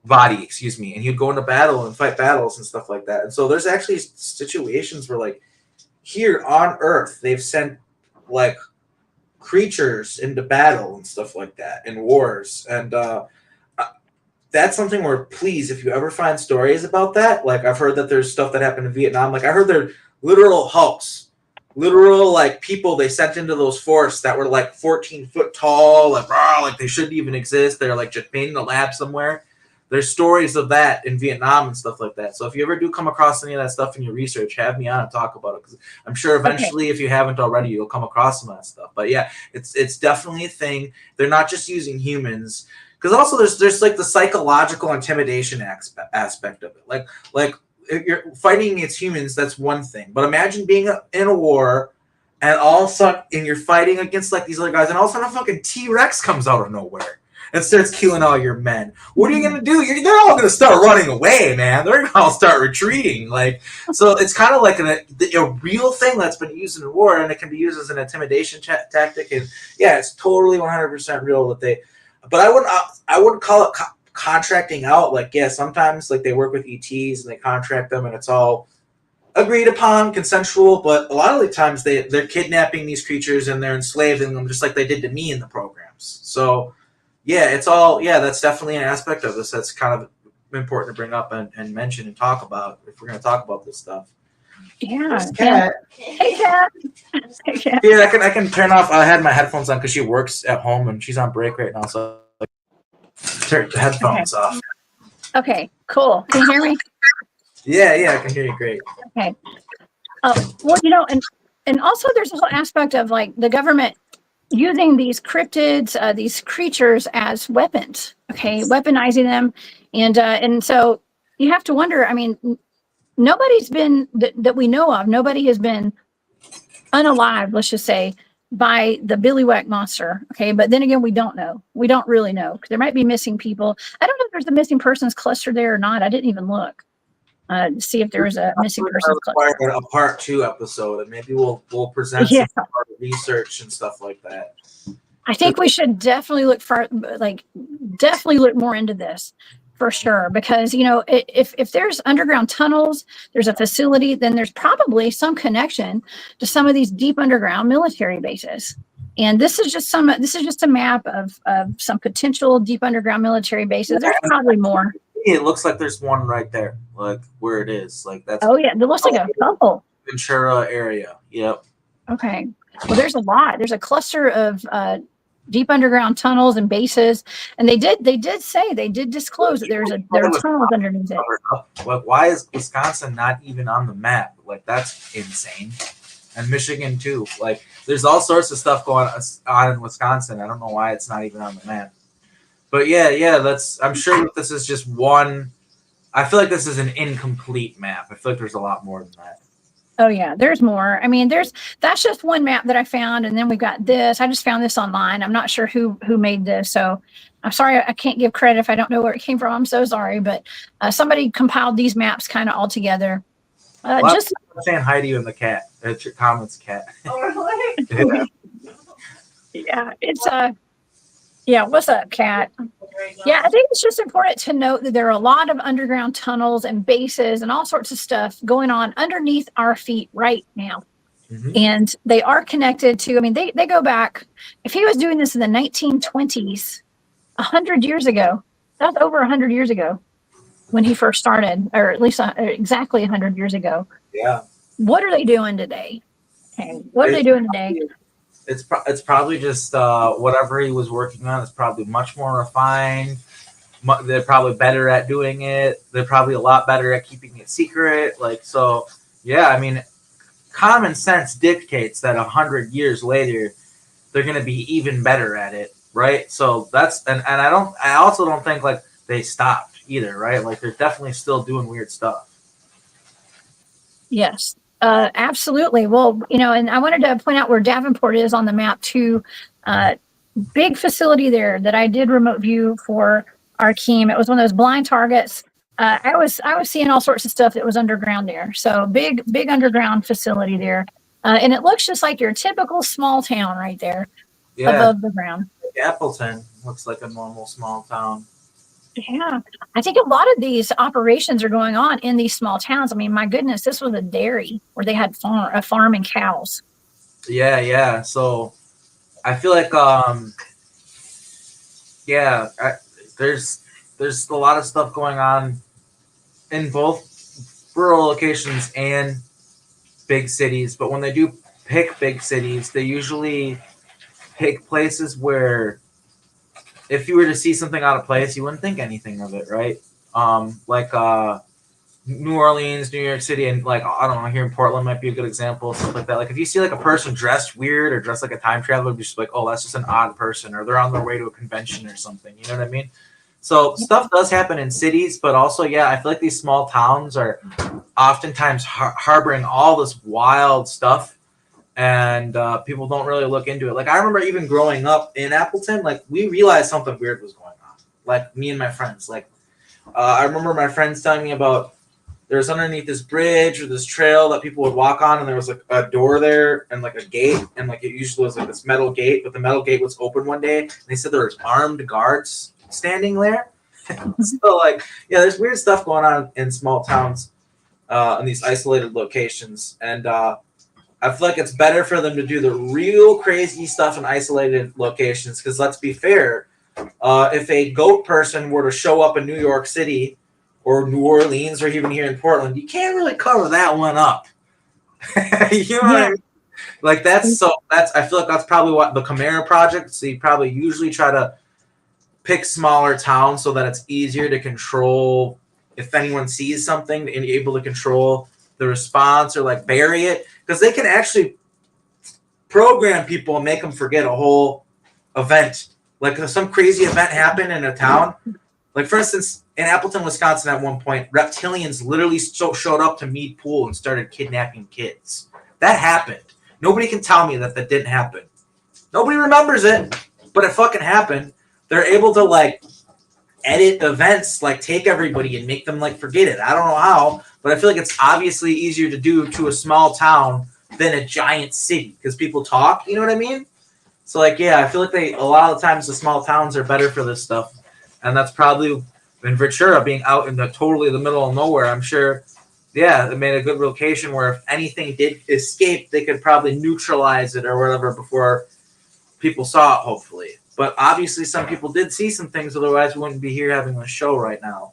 body, excuse me. And he'd go into battle and fight battles and stuff like that. And so there's actually situations where like here on Earth, they've sent like creatures into battle and stuff like that in wars. And that's something where, please, if you ever find stories about that, like I've heard that there's stuff that happened in Vietnam. Like I heard there literal hulks, literal like people they sent into those forests that were like 14 foot tall, like they shouldn't even exist. They're like just made in a lab somewhere. There's stories of that in Vietnam and stuff like that. So if you ever do come across any of that stuff in your research, have me on and talk about it, because I'm sure eventually, if you haven't already, you'll come across some of that stuff. But yeah, it's definitely a thing. They're not just using humans, because also there's like the psychological intimidation aspect of it. Like if you're fighting against humans, that's one thing. But imagine being in a war, and all of a sudden, and you're fighting against like these other guys, and all of a sudden a fucking T-Rex comes out of nowhere and starts killing all your men. What are you gonna do? They're all gonna start running away, man. They're gonna all start retreating. Like, so it's kind of like a real thing that's been used in war, and it can be used as an intimidation tactic. And yeah, it's totally 100% real that they. But I wouldn't call it contracting out. Like, yeah, sometimes like they work with ETs and they contract them, and it's all agreed upon, consensual. But a lot of the times they're kidnapping these creatures and they're enslaving them, just like they did to me in the programs. So. Yeah, it's all, that's definitely an aspect of this that's kind of important to bring up and mention and talk about if we're going to talk about this stuff. Yeah. Cat. Hey, Cat. Yeah, I can turn off. I had my headphones on because she works at home and she's on break right now, so turn the headphones off. Okay, cool. Can you hear me? Yeah, I can hear you great. Okay. Well, and also there's a whole aspect of like the government using these cryptids, these creatures as weapons, okay, weaponizing them. And so you have to wonder, I mean, nobody's been, that we know of, nobody has been unalive, let's just say, by the Billiwhack Monster, okay? But then again, we don't know. We don't really know. There might be missing people. I don't know if there's a missing persons cluster there or not. I didn't even look to see if there was a missing persons cluster. A part 2 episode, and maybe we'll present some research and stuff like that. I think we should definitely look more into this for sure, because if there's underground tunnels, there's a facility, then there's probably some connection to some of these deep underground military bases. And this is just a map of some potential deep underground military bases. There's probably more. It looks like there's one right there, like where it is. Like that's. Oh yeah, it looks like a couple. Ventura area. Yep. Okay. Well, there's a lot. There's a cluster of deep underground tunnels and bases, and they did disclose that there are tunnels underneath it. Like, why is Wisconsin not even on the map? Like, that's insane. And Michigan too. Like, there's all sorts of stuff going on in Wisconsin. I don't know why it's not even on the map. But yeah, I'm sure that this is just one. I feel like this is an incomplete map. I feel like there's a lot more than that. Oh yeah, there's more. I mean, that's just one map that I found, and then we've got this. I just found this online. I'm not sure who made this, so I'm sorry I can't give credit if I don't know where it came from. I'm so sorry, but somebody compiled these maps kind of all together. Just saying hi to you and the cat. It's your comments, cat. Oh really? Yeah, it's yeah. What's up, cat? Yeah, I think it's just important to note that there are a lot of underground tunnels and bases and all sorts of stuff going on underneath our feet right now. Mm-hmm. And they are connected to, I mean, they go back, if he was doing this in the 1920s, 100 years ago, that was over 100 years ago when he first started, or at least exactly 100 years ago. Yeah. What are they doing today? Okay. What are they doing today? It's probably just whatever he was working on is probably much more refined. They're probably better at doing it. They're probably a lot better at keeping it secret. Like, so, yeah, I mean, common sense dictates that 100 years later, they're going to be even better at it, right? So that's, and I also don't think like they stopped either, right? Like they're definitely still doing weird stuff. Yes. Absolutely. Well, and I wanted to point out where Davenport is on the map too. Big facility there that I did remote view for Arkheim. It was one of those blind targets. I was seeing all sorts of stuff that was underground there. So big underground facility there, and it looks just like your typical small town right there above the ground. Appleton looks like a normal small town. Yeah, I think a lot of these operations are going on in these small towns. I mean, my goodness, this was a dairy where they had a farm and cows. Yeah. So I feel like there's a lot of stuff going on in both rural locations and big cities. But when they do pick big cities, they usually pick places where if you were to see something out of place, you wouldn't think anything of it, right? Like New Orleans, New York City, and like I don't know, here in Portland might be a good example, stuff like that. Like if you see like a person dressed weird or dressed like a time traveler, you're just like, oh, that's just an odd person, or they're on their way to a convention or something. You know what I mean? So stuff does happen in cities, but also, yeah, I feel like these small towns are oftentimes harboring all this wild stuff, and people don't really look into it. Like I remember even growing up in Appleton, like we realized something weird was going on. Like me and my friends, like I remember my friends telling me about there's underneath this bridge or this trail that people would walk on, and there was like a door there and like a gate, and like it usually was like this metal gate, but the metal gate was open one day, and they said there was armed guards standing there. So like, yeah, there's weird stuff going on in small towns, in these isolated locations, and I feel like it's better for them to do the real crazy stuff in isolated locations. Because let's be fair, if a goat person were to show up in New York City or New Orleans or even here in Portland, you can't really cover that one up. You know what I mean? Like I feel like that's probably what the Chimera project. So you probably usually try to pick smaller towns so that it's easier to control if anyone sees something and you're able to control the response or like bury it, because they can actually program people and make them forget a whole event. Like if some crazy event happened in a town, like for instance, in Appleton, Wisconsin, at one point, reptilians literally showed up to Mead Pool and started kidnapping kids. That happened. Nobody can tell me that didn't happen. Nobody remembers it, but it fucking happened. They're able to like edit events, like take everybody and make them like forget it. I don't know how, but I feel like it's obviously easier to do to a small town than a giant city because people talk. You know what I mean? So like, yeah, I feel like a lot of the times the small towns are better for this stuff, and that's probably in Ventura being out in the middle of nowhere. I'm sure, yeah, it made a good location where if anything did escape, they could probably neutralize it or whatever before people saw it, hopefully. But obviously some people did see some things, otherwise we wouldn't be here having a show right now.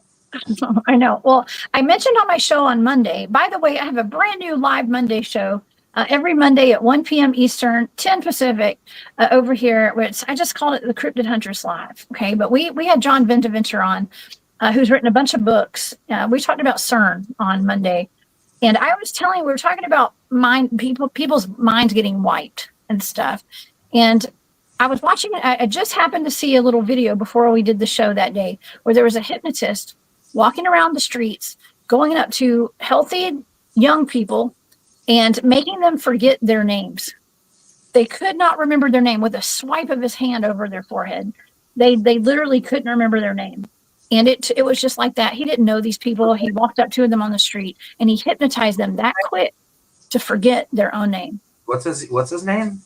I know. Well, I mentioned on my show on Monday, by the way, I have a brand new live Monday show every Monday at 1 p.m. Eastern, 10 Pacific over here, which I just called it the Cryptid Huntress Live. Okay. But we had John Ventaventure on, who's written a bunch of books. We talked about CERN on Monday. And I was we were talking about people's minds getting wiped and stuff. And I was watching it. I just happened to see a little video before we did the show that day where there was a hypnotist walking around the streets, going up to healthy young people and making them forget their names. They could not remember their name with a swipe of his hand over their forehead. They literally couldn't remember their name. And it was just like that. He didn't know these people. He walked up to them on the street and he hypnotized them that quick to forget their own name. What's his name?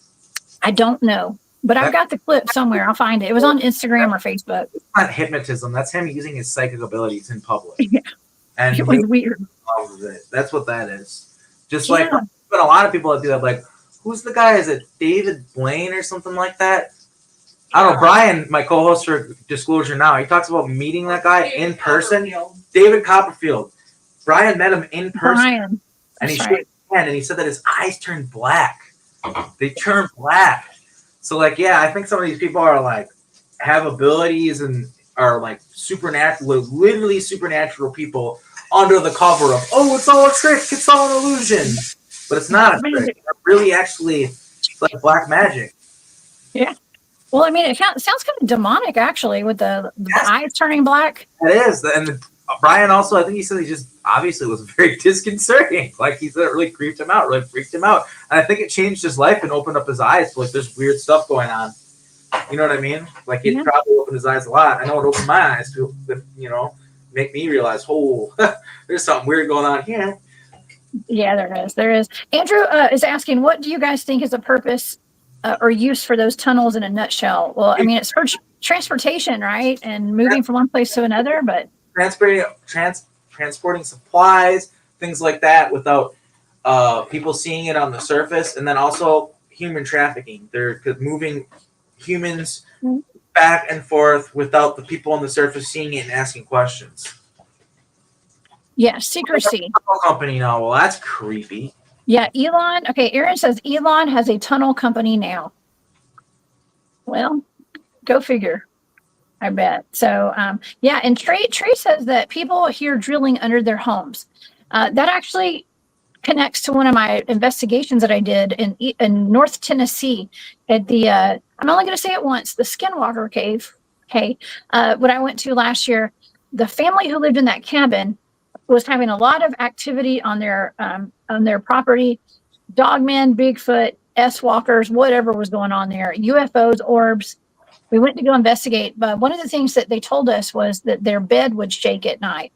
I don't know. But I've got the clip somewhere. I'll find it. It was on Instagram or Facebook. It's not hypnotism. That's him using his psychic abilities in public. Yeah. And it was weird. That's what that is. Just like, but a lot of people that do that, like, who's the guy? Is it David Blaine or something like that? I don't know. Brian, my co-host for Disclosure Now, he talks about meeting that guy in person. David Copperfield. Brian met him in person. And he shook his hand, and he said that his eyes turned black. They turned black. So, like, yeah, I think some of these people are, like, have abilities and are, like, supernatural, literally supernatural people under the cover of, oh, it's all a trick, it's all an illusion. But it's not a trick. It's really actually like black magic. Yeah. Well, I mean, it sounds kind of demonic, actually, with the eyes turning black. It is. And Brian also, I think he said he just obviously was very disconcerting. Like he said, it really creeped him out, really freaked him out. And I think it changed his life and opened up his eyes to like there's weird stuff going on. You know what I mean? Like it probably opened his eyes a lot. I know it opened my eyes to, you know, make me realize, oh, there's something weird going on here. Yeah, there is. Andrew is asking, what do you guys think is the purpose or use for those tunnels in a nutshell? Well, I mean, it's for transportation, right? And moving from one place to another, but transporting supplies, things like that, without people seeing it on the surface, and then also human trafficking. They're moving humans back and forth without the people on the surface seeing it and asking questions. Yeah, secrecy. Company now. Well, that's creepy. Yeah, Elon. Okay, Aaron says Elon has a tunnel company now. Well, go figure. I bet. So, yeah, and Trey says that people hear drilling under their homes. That actually connects to one of my investigations that I did in North Tennessee at the, I'm only going to say it once, the Skinwalker Cave. Okay. What I went to last year, the family who lived in that cabin was having a lot of activity on their property. Dogmen, Bigfoot, S-walkers, whatever was going on there, UFOs, orbs. We went to go investigate, but one of the things that they told us was that their bed would shake at night.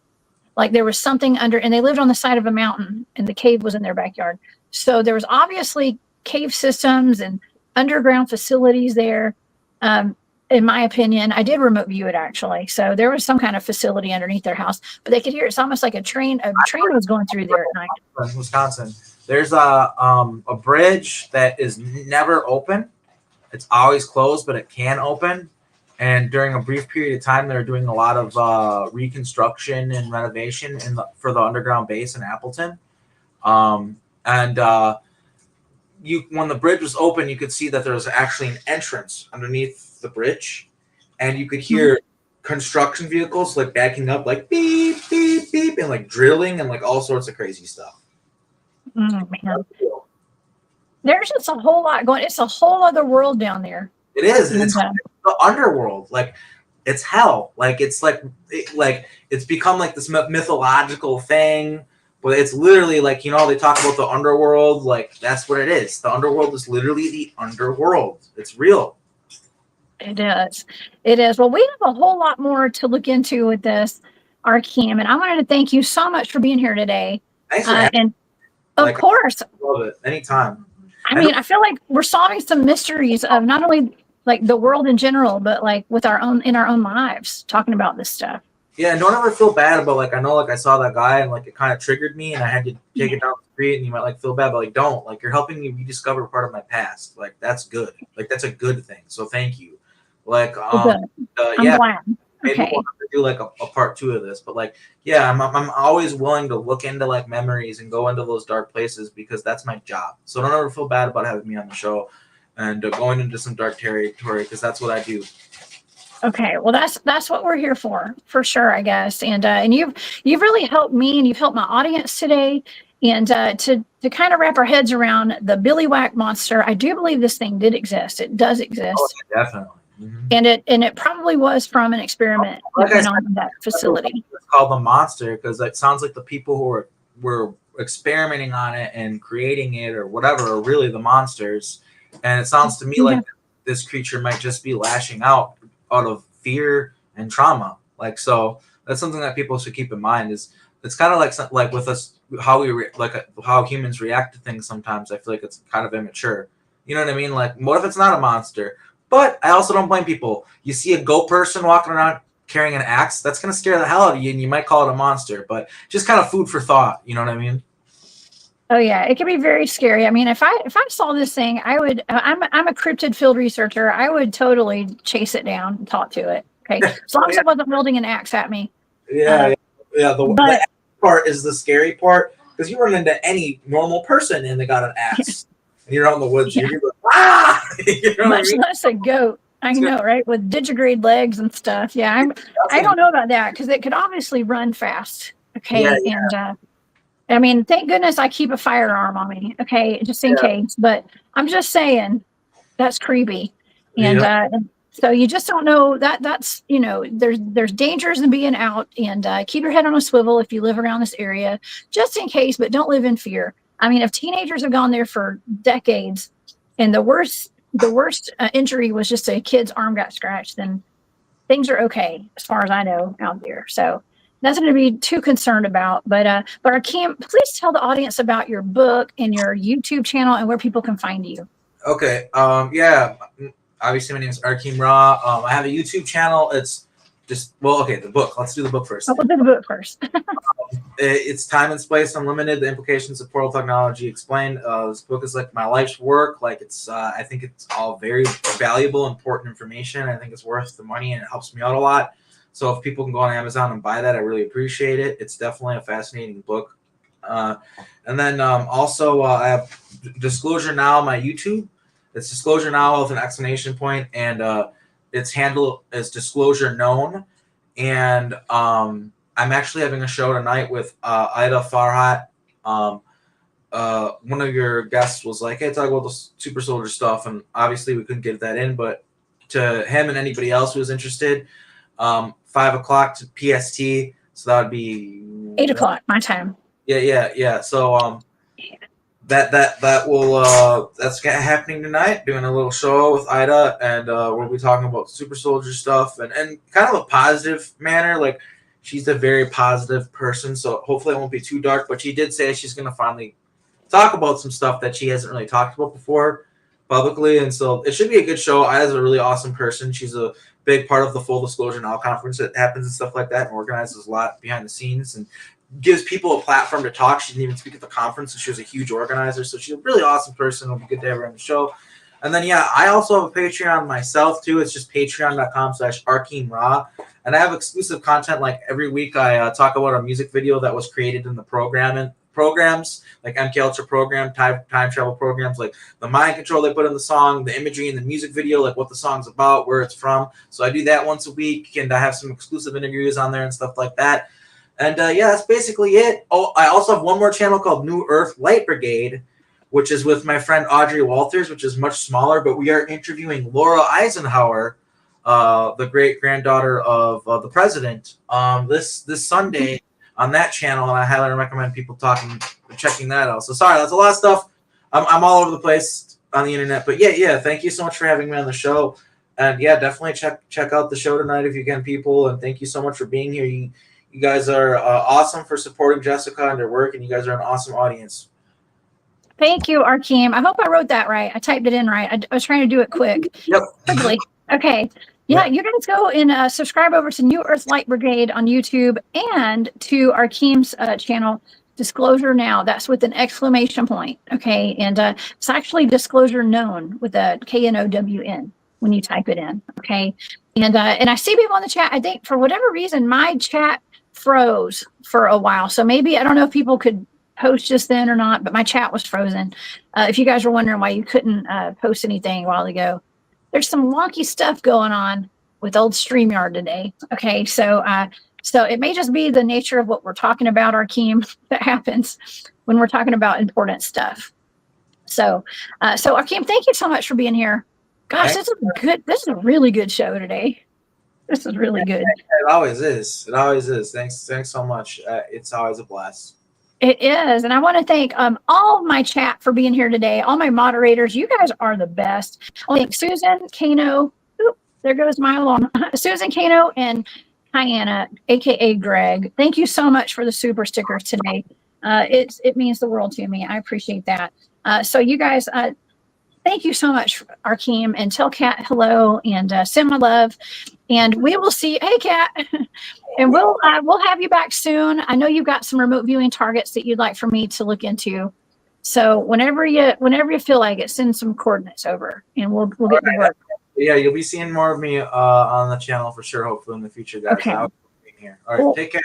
Like there was something under, and they lived on the side of a mountain and the cave was in their backyard. So there was obviously cave systems and underground facilities there. In my opinion, I did remote view it actually. So there was some kind of facility underneath their house, but they could hear it's almost like a train was going through there at night. In Wisconsin, there's a bridge that is never open. It's always closed, but it can open. And during a brief period of time, they're doing a lot of reconstruction and renovation for the underground base in Appleton. When the bridge was open, you could see that there was actually an entrance underneath the bridge, and you could hear construction vehicles like backing up, like beep, beep, beep, and like drilling and like all sorts of crazy stuff. Man. There's just a whole lot going. It's a whole other world down there. It is. It's the underworld. Like it's hell. Like it's it's become like this mythological thing. But it's literally like, they talk about the underworld. Like that's what it is. The underworld is literally the underworld. It's real. It is. It is. Well, we have a whole lot more to look into with this, Arkheim, and I wanted to thank you so much for being here today. Thanks for having me. And of course, I love it. Anytime. I feel like we're solving some mysteries of not only like the world in general, but like in our own lives, talking about this stuff. Yeah, and don't ever feel bad about I know I saw that guy and like it kind of triggered me and I had to take it down the street and you might feel bad, but don't you're helping me rediscover part of my past. Like that's good. Like that's a good thing. So thank you. I'm glad. Maybe we'll have to do a part 2 of this, but I'm always willing to look into memories and go into those dark places because that's my job. So don't ever feel bad about having me on the show and going into some dark territory because that's what I do. Okay, well that's what we're here for sure, I guess. And you've really helped me and you've helped my audience today. And to kind of wrap our heads around the Billiwhack Monster, I do believe this thing did exist. It does exist. Oh, definitely. Mm-hmm. And it probably was from an experiment on that facility. It's called the Monster because it sounds like the people who were experimenting on it and creating it or whatever are really the monsters. And it sounds to me like this creature might just be lashing out of fear and trauma. So that's something that people should keep in mind. Is it's kind of like with us how how humans react to things. Sometimes I feel like it's kind of immature. You know what I mean? What if it's not a monster? But I also don't blame people. You see a goat person walking around carrying an axe, that's going to scare the hell out of you, and you might call it a monster. But just kind of food for thought. You know what I mean? Oh yeah, it can be very scary. I mean, if I saw this thing, I would. I'm a cryptid field researcher. I would totally chase it down and talk to it. Okay, as long as it wasn't wielding an axe at me. Yeah. The part is the scary part because you run into any normal person and they got an axe. And you're out in the woods. Yeah. You're like, ah! You know Much less a goat. I know, right? With digigrade legs and stuff. Yeah, I don't know about that because it could obviously run fast. Okay, and I mean, thank goodness I keep a firearm on me. Okay, just in case. But I'm just saying that's creepy, and so you just don't know that's there's dangers in being out, and keep your head on a swivel if you live around this area, just in case. But don't live in fear. I mean, if teenagers have gone there for decades, and the worst injury was just a kid's arm got scratched, then things are okay as far as I know out there. So nothing to be too concerned about. But Arkheim, please tell the audience about your book and your YouTube channel and where people can find you. Okay. Yeah. Obviously, my name is Arkheim Ra. I have a YouTube channel. It's just okay. The book. Let's do the book first. Oh, we'll do the book first. It's Time and Space Unlimited: The Implications of Portal Technology Explained. This book is like my life's work. Like it's, I think it's all very valuable, important information. I think it's worth the money and it helps me out a lot. So if people can go on Amazon and buy that, I really appreciate it. It's definitely a fascinating book. And then also I have Disclosure Now, my YouTube. It's Disclosure Now with an exclamation point, and its handle is Disclosure Known. And I'm actually having a show tonight with Ida Farhat. One of your guests was like, "Hey, talk about the super soldier stuff," and obviously we couldn't get that in, but to him and anybody else who was interested, 5 o'clock to PST, so that would be 8 o'clock my time. Yeah. So that will that's happening tonight. Doing a little show with Ida, and we'll be talking about super soldier stuff and kind of a positive manner. Like she's a very positive person, so hopefully it won't be too dark. But she did say she's gonna finally talk about some stuff that she hasn't really talked about before publicly, and so it should be a good show. Ida's a really awesome person. She's a big part of the Full Disclosure Now conference that happens and stuff like that, and organizes a lot behind the scenes and gives people a platform to talk. She didn't even speak at the conference, and she was a huge organizer. So she's a really awesome person. It'll be good to have her on the show. And then, yeah, I also have a Patreon myself, too. It's just patreon.com/Arkheim Ra. And I have exclusive content. Like every week, I talk about a music video that was created in the programs, like MK Ultra program, time travel programs, like the mind control they put in the song, the imagery in the music video, like what the song's about, where it's from. So I do that once a week, and I have some exclusive interviews on there and stuff like that. And yeah, that's basically it. Oh, I also have one more channel called New Earth Light Brigade, which is with my friend Audrey Walters, which is much smaller, but we are interviewing Laura Eisenhower, the great-granddaughter of the president, this Sunday on that channel, and I highly recommend people checking that out. So sorry, that's a lot of stuff. I'm all over the place on the internet, but yeah, thank you so much for having me on the show. And yeah, definitely check out the show tonight if you can, people, and thank you so much for being here. You guys are awesome for supporting Jessica and her work, and you guys are an awesome audience. Thank you, Arkheim. I hope I wrote that right. I typed it in right. I was trying to do it quick. Yep. Quickly. Okay. Yeah, you guys go and subscribe over to New Earth Light Brigade on YouTube and to Arkheim's channel, Disclosure Now. That's with an exclamation point. Okay. And it's actually Disclosure Known with a KNOWN when you type it in. Okay. And I see people in the chat. I think for whatever reason, my chat froze for a while. So maybe, I don't know if people could post just then or not, but my chat was frozen. If you guys were wondering why you couldn't post anything a while ago, there's some wonky stuff going on with old StreamYard today. Okay, so it may just be the nature of what we're talking about, Arkheim, that happens when we're talking about important stuff. So Arkheim, thank you so much for being here. Gosh, this is a really good show today. This is really good. It always is. It always is. Thanks so much. It's always a blast. It is. And I want to thank all of my chat for being here today. All my moderators. You guys are the best. I thank Susan, Kano. Oop, there goes my alarm. Susan, Kano, and Diana, a.k.a. Greg. Thank you so much for the super stickers today. It means the world to me. I appreciate that. So you guys, thank you so much, Arkheim, and tell Kat hello and send my love. And we will see. Hey, Kat. And we'll have you back soon. I know you've got some remote viewing targets that you'd like for me to look into. So whenever you feel like it, send some coordinates over, and we'll get to work. Yeah, you'll be seeing more of me on the channel for sure. Hopefully in the future, guys. Okay. All right, take care.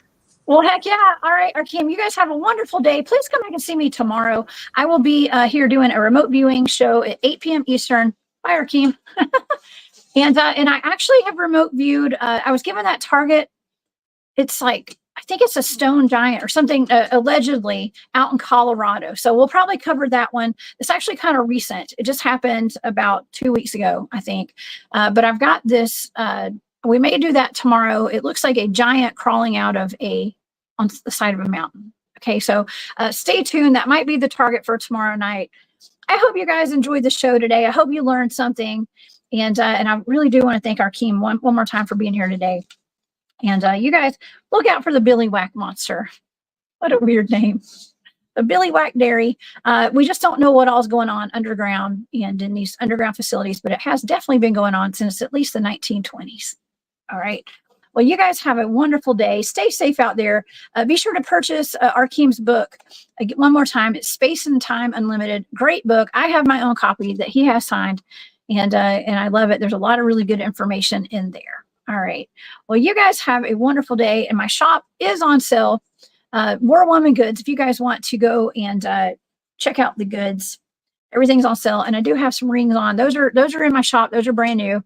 Well, heck yeah. All right, Arkheim, you guys have a wonderful day. Please come back and see me tomorrow. I will be here doing a remote viewing show at 8 p.m. Eastern. Bye, Arkheim. And I actually have remote viewed. I was given that target. It's like, I think it's a stone giant or something, allegedly out in Colorado. So we'll probably cover that one. It's actually kind of recent. It just happened about 2 weeks ago, I think. But I've got this. We may do that tomorrow. It looks like a giant crawling out of on the side of a mountain. Okay, so stay tuned. That might be the target for tomorrow night. I hope you guys enjoyed the show today. I hope you learned something. And I really do want to thank Arkheim one more time for being here today. And you guys look out for the Billiwhack Monster. What a weird name. The Billiwhack Dairy. We just don't know what all's going on underground and in these underground facilities, but it has definitely been going on since at least the 1920s. All right. Well, you guys have a wonderful day. Stay safe out there. Be sure to purchase Arkheim's book. One more time, it's Space and Time Unlimited. Great book. I have my own copy that he has signed, and I love it. There's a lot of really good information in there. All right. Well, you guys have a wonderful day, and my shop is on sale. War Woman Goods. If you guys want to go and check out the goods, everything's on sale, and I do have some rings on. Those are in my shop. Those are brand new.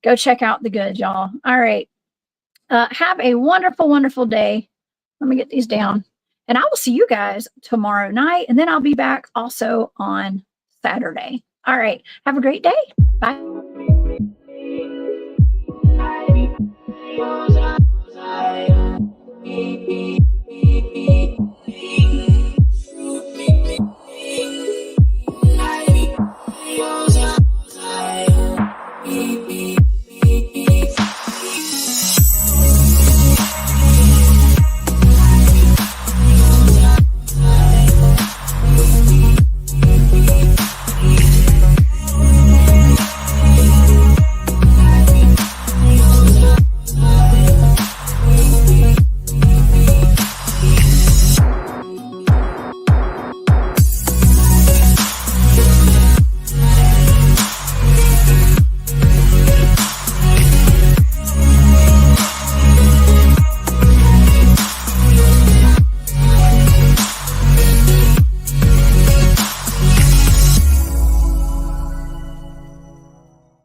Go check out the goods, y'all. All right. Have a wonderful, wonderful day. Let me get these down. And I will see you guys tomorrow night. And then I'll be back also on Saturday. All right. Have a great day. Bye.